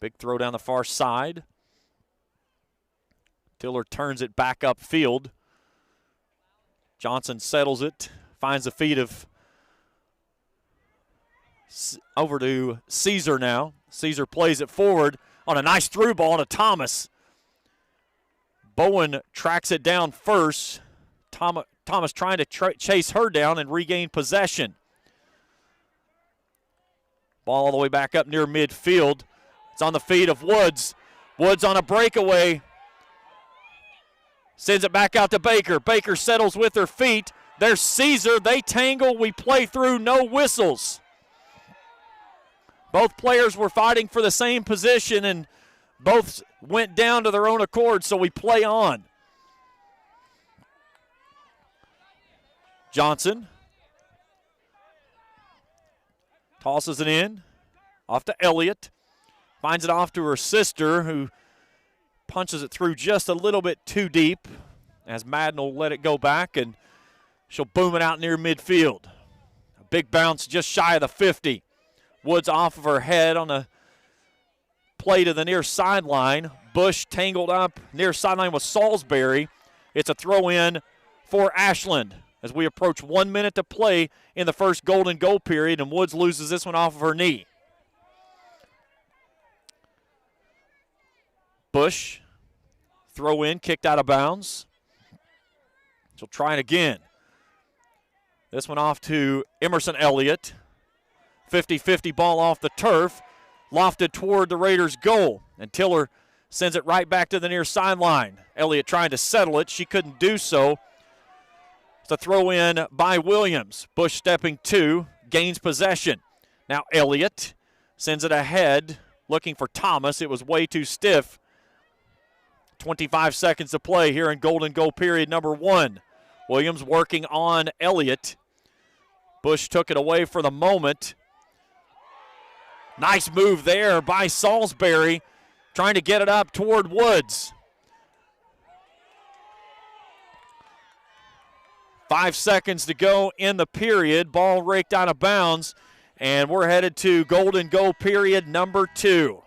Big throw down the far side. Tiller turns it back upfield. Johnson settles it, finds the feet of over to Caesar now. Caesar plays it forward on a nice through ball to Thomas. Bowen tracks it down first. Thomas trying to chase her down and regain possession. Ball all the way back up near midfield. It's on the feet of Woods. Woods on a breakaway. Sends it back out to Baker. Baker settles with her feet. There's Caesar. They tangle. We play through. No whistles. Both players were fighting for the same position, and both went down to their own accord, so we play on. Johnson tosses it in. Off to Elliott. Finds it off to her sister, who punches it through just a little bit too deep, as Madden will let it go back, and she'll boom it out near midfield. A big bounce just shy of the 50. Woods off of her head on a play to the near sideline. Bush tangled up near sideline with Salisbury. It's a throw in for Ashland as we approach 1 minute to play in the first golden goal period, and Woods loses this one off of her knee. Bush, throw in, kicked out of bounds. She'll try it again. This one off to Emerson Elliott. 50-50 ball off the turf, lofted toward the Raiders' goal, and Tiller sends it right back to the near sideline. Elliott trying to settle it. She couldn't do so. It's a throw in by Williams. Bush stepping to, gains possession. Now Elliott sends it ahead, looking for Thomas. It was way too stiff. 25 seconds to play here in golden goal period number 1. Williams working on Elliott. Bush took it away for the moment. Nice move there by Salisbury, trying to get it up toward Woods. 5 seconds to go in the period. Ball raked out of bounds, and we're headed to golden goal period number 2.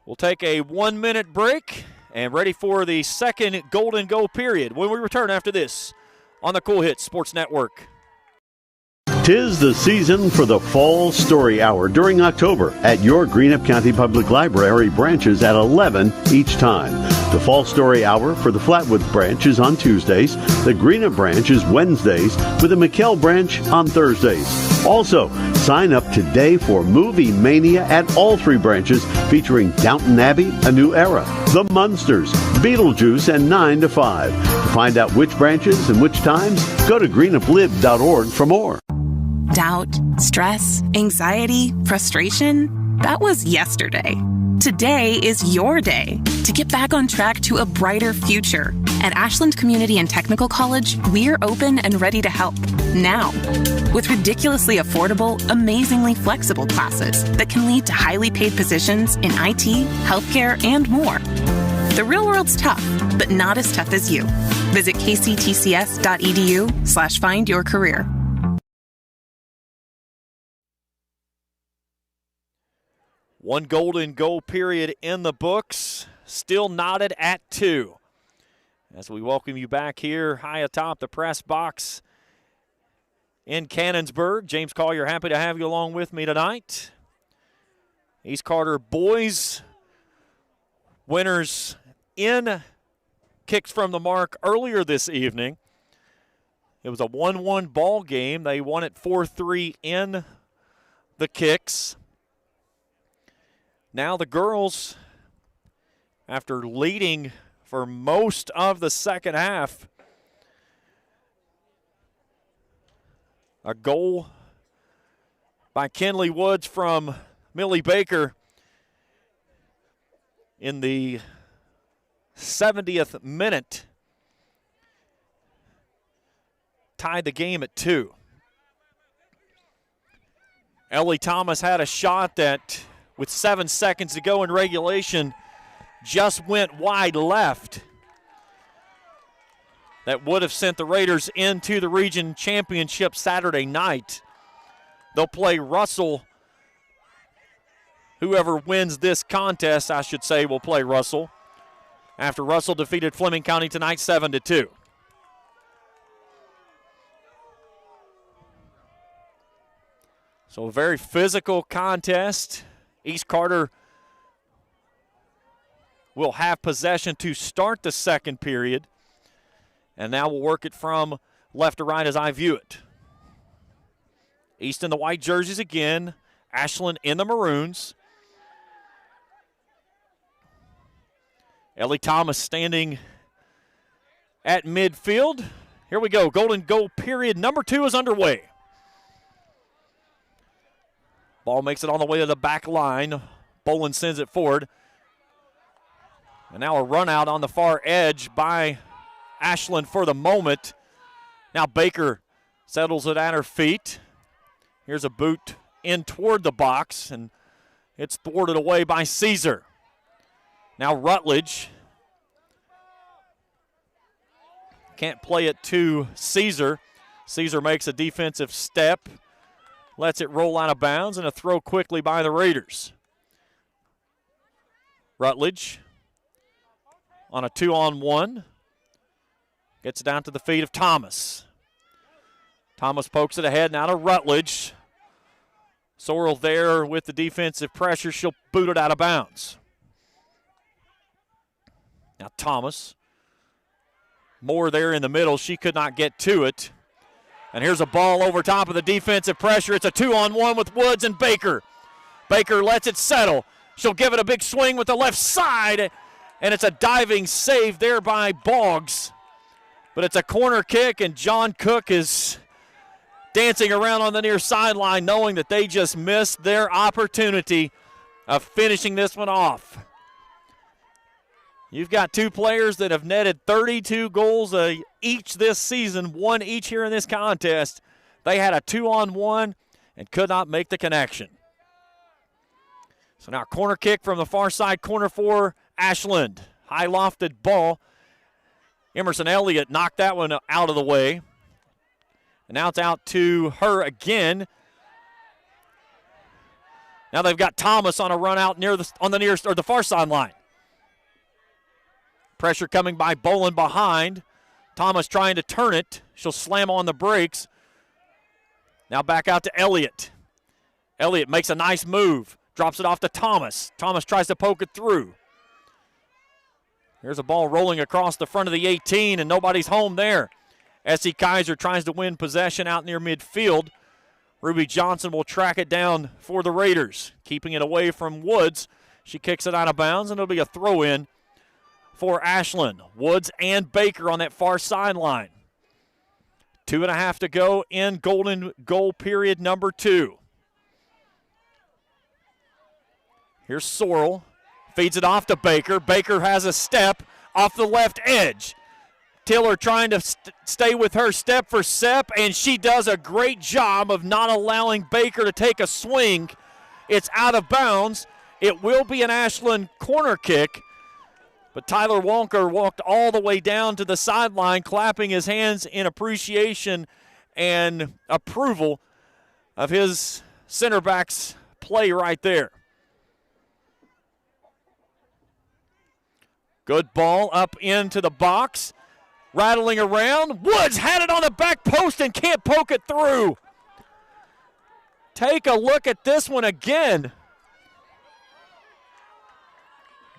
We'll take a 1 minute break and ready for the second golden goal period when we return after this on the Cool Hits Sports Network. 'Tis the season for the Fall Story Hour during October at your Greenup County Public Library branches at 11 each time. The Fall Story Hour for the Flatwoods branch is on Tuesdays. The Greenup branch is Wednesdays, with the McKell branch on Thursdays. Also, sign up today for Movie Mania at all 3 branches, featuring Downton Abbey, A New Era, The Munsters, Beetlejuice, and 9 to 5. To find out which branches and which times, go to greenuplib.org for more. Doubt, stress, anxiety, frustration. That was yesterday. Today is your day to get back on track to a brighter future. At Ashland Community and Technical College, we're open and ready to help now. With ridiculously affordable, amazingly flexible classes that can lead to highly paid positions in IT, healthcare, and more. The real world's tough, but not as tough as you. Visit kctcs.edu/findyourcareer. One golden goal period in the books, still knotted at 2. As we welcome you back here high atop the press box in Cannonsburg. James Collier, happy to have you along with me tonight. East Carter boys winners in kicks from the mark earlier this evening. It was a 1-1 ball game. They won it 4-3 in the kicks. Now the girls, after leading for most of the second half, a goal by Kinley Woods from Millie Baker in the 70th minute tied the game at 2. Ellie Thomas had a shot that, with 7 seconds to go in regulation, just went wide left. That would have sent the Raiders into the region championship Saturday night. They'll play Russell. Whoever wins this contest, I should say, will play Russell, after Russell defeated Fleming County tonight 7-2. So a very physical contest. East Carter will have possession to start the second period. And now we'll work it from left to right as I view it. East in the white jerseys again. Ashland in the maroons. Ellie Thomas standing at midfield. Here we go. Golden goal period number 2 is underway. Ball makes it on the way to the back line. Bolin sends it forward. And now a run out on the far edge by Ashland for the moment. Now Baker settles it at her feet. Here's a boot in toward the box, and it's thwarted away by Caesar. Now Rutledge can't play it to Caesar. Caesar makes a defensive step, lets it roll out of bounds, and a throw quickly by the Raiders. Rutledge on a 2-on-1. Gets it down to the feet of Thomas. Thomas pokes it ahead now to Rutledge. Sorrell there with the defensive pressure. She'll boot it out of bounds. Now Thomas. Moore there in the middle. She could not get to it. And here's a ball over top of the defensive pressure. It's a 2-on-1 with Woods and Baker. Baker lets it settle. She'll give it a big swing with the left side. And it's a diving save there by Boggs. But it's a corner kick, and John Cook is dancing around on the near sideline knowing that they just missed their opportunity of finishing this one off. You've got two players that have netted 32 goals each this season, one each here in this contest. They had a 2-on-1 and could not make the connection. So now corner kick from the far side corner for Ashland. High lofted ball. Emerson Elliott knocked that one out of the way. And now it's out to her again. Now they've got Thomas on a run out on the far sideline. Pressure coming by Bolin behind. Thomas trying to turn it. She'll slam on the brakes. Now back out to Elliott. Elliott makes a nice move. Drops it off to Thomas. Thomas tries to poke it through. Here's a ball rolling across the front of the 18, and nobody's home there. S.E. Kaiser tries to win possession out near midfield. Ruby Johnson will track it down for the Raiders, keeping it away from Woods. She kicks it out of bounds, and it'll be a throw-in for Ashland. Woods and Baker on that far sideline. 2.5 to go in golden goal period number 2. Here's Sorrell. Feeds it off to Baker. Baker has a step off the left edge. Tiller trying to stay with her step for Sepp, and she does a great job of not allowing Baker to take a swing. It's out of bounds. It will be an Ashland corner kick, but Tyler Walker walked all the way down to the sideline, clapping his hands in appreciation and approval of his center back's play right there. Good ball up into the box. Rattling around. Woods had it on the back post and can't poke it through. Take a look at this one again.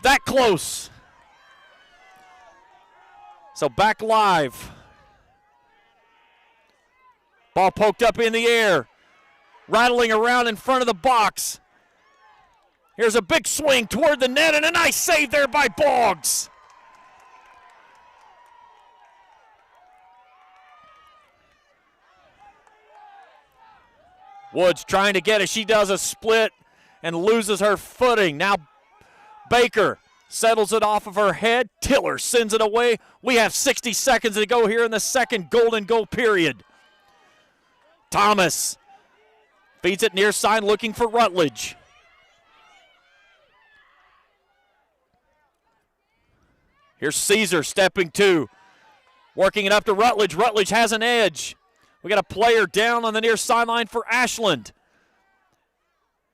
That close. So back live. Ball poked up in the air. Rattling around in front of the box. Here's a big swing toward the net and a nice save there by Boggs. Woods trying to get it. She does a split and loses her footing. Now Baker settles it off of her head. Tiller sends it away. We have 60 seconds to go here in the second golden goal period. Thomas feeds it near side looking for Rutledge. Here's Caesar stepping to, working it up to Rutledge. Rutledge has an edge. We got a player down on the near sideline for Ashland.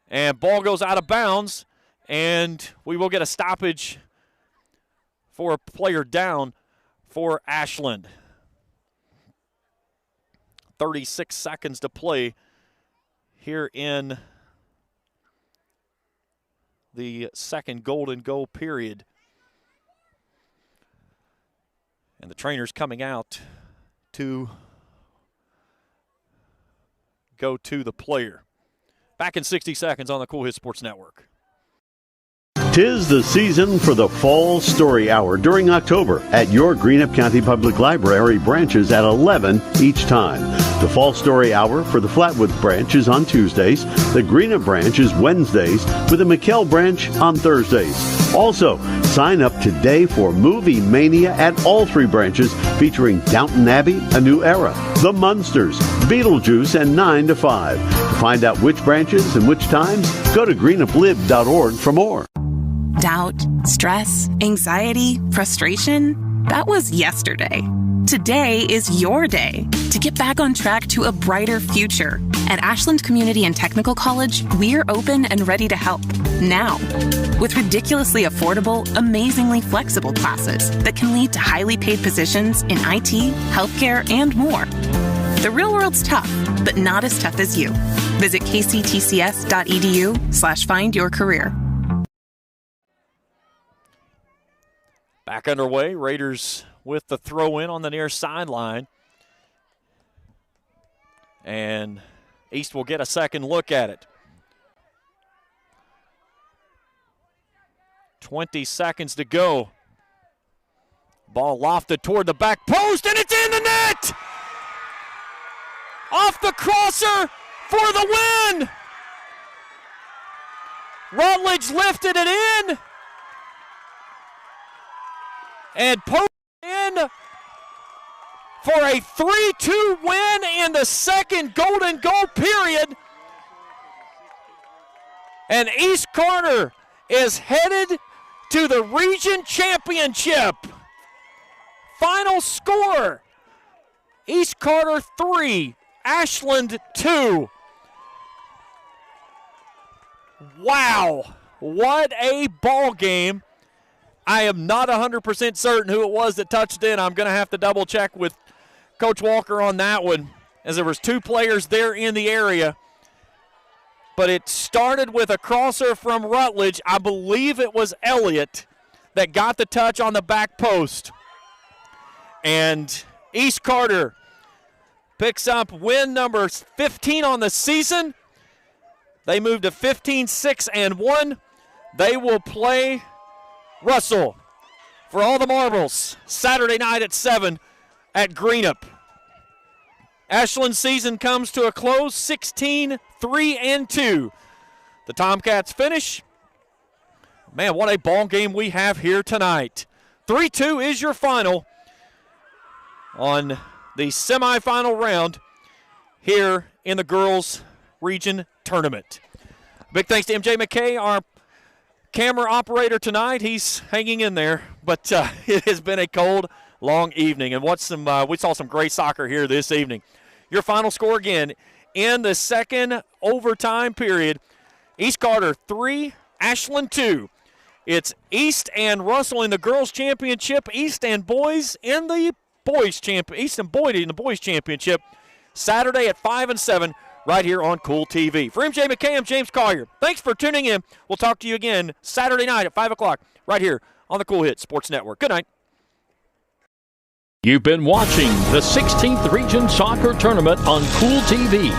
And ball goes out of bounds, and we will get a stoppage for a player down for Ashland. 36 seconds to play here in the second golden goal period. And the trainer's coming out to go to the player. Back in 60 seconds on the Cool Hits Sports Network. 'Tis the season for the Fall Story Hour during October at your Greenup County Public Library branches at 11 each time. The Fall Story Hour for the Flatwoods branch is on Tuesdays. The Greenup branch is Wednesdays, with the McKell branch on Thursdays. Also, sign up today for Movie Mania at all 3 branches, featuring Downton Abbey, A New Era, The Munsters, Beetlejuice, and 9 to 5. To find out which branches and which times, go to greenuplib.org for more. Doubt, stress, anxiety, frustration. That was yesterday. Today is your day to get back on track to a brighter future. At Ashland Community and Technical College, we're open and ready to help now. With ridiculously affordable, amazingly flexible classes that can lead to highly paid positions in IT, healthcare, and more. The real world's tough, but not as tough as you. Visit kctcs.edu/findyourcareer. Back underway, Raiders with the throw in on the near sideline. And East will get a second look at it. 20 seconds to go. Ball lofted toward the back post, and it's in the net! Off the crosser for the win! Rutledge lifted it in. And posted in for a 3-2 win in the second golden goal period. And East Carter is headed to the region championship. Final score, East Carter 3, Ashland 2. Wow, what a ball game. I am not 100% certain who it was that touched in. I'm going to have to double check with Coach Walker on that one, as there was 2 players there in the area. But it started with a crosser from Rutledge. I believe it was Elliott that got the touch on the back post. And East Carter picks up win number 15 on the season. They move to 15-6-1. They will play Russell for all the marbles Saturday night at 7 at Greenup. Ashland's season comes to a close, 16-3-2. The Tomcats finish. Man, what a ball game we have here tonight. 3-2 is your final on the semifinal round here in the girls region tournament. Big thanks to MJ McKay, our camera operator tonight. He's hanging in there, but it has been a cold, long evening. And we saw some great soccer here this evening. Your final score again in the second overtime period: East Carter 3, Ashland 2. It's East and Russell in the girls' championship. East and Boys in the boys' East and Boyd in the boys' championship. Saturday at 5 and 7. Right here on Cool TV. For MJ McKay, I'm James Collier. Thanks for tuning in. We'll talk to you again Saturday night at 5 o'clock right here on the Cool Hits Sports Network. Good night. You've been watching the 16th Region Soccer Tournament on Cool TV.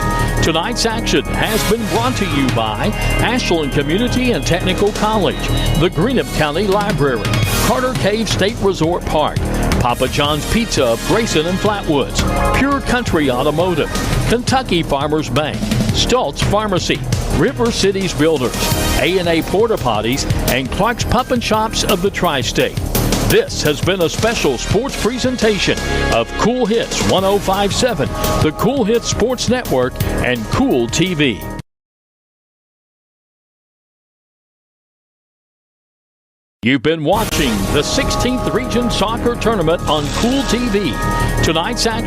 Tonight's action has been brought to you by Ashland Community and Technical College, the Greenup County Library, Carter Cave State Resort Park, Papa John's Pizza of Grayson and Flatwoods, Pure Country Automotive, Kentucky Farmers Bank, Stultz Pharmacy, River Cities Builders, A&A Porta Potties, and Clark's Pump and Shops of the Tri-State. This has been a special sports presentation of Cool Hits 105.7, the Cool Hits Sports Network, and Cool TV. You've been watching the 16th Region Soccer Tournament on Cool TV. Tonight's action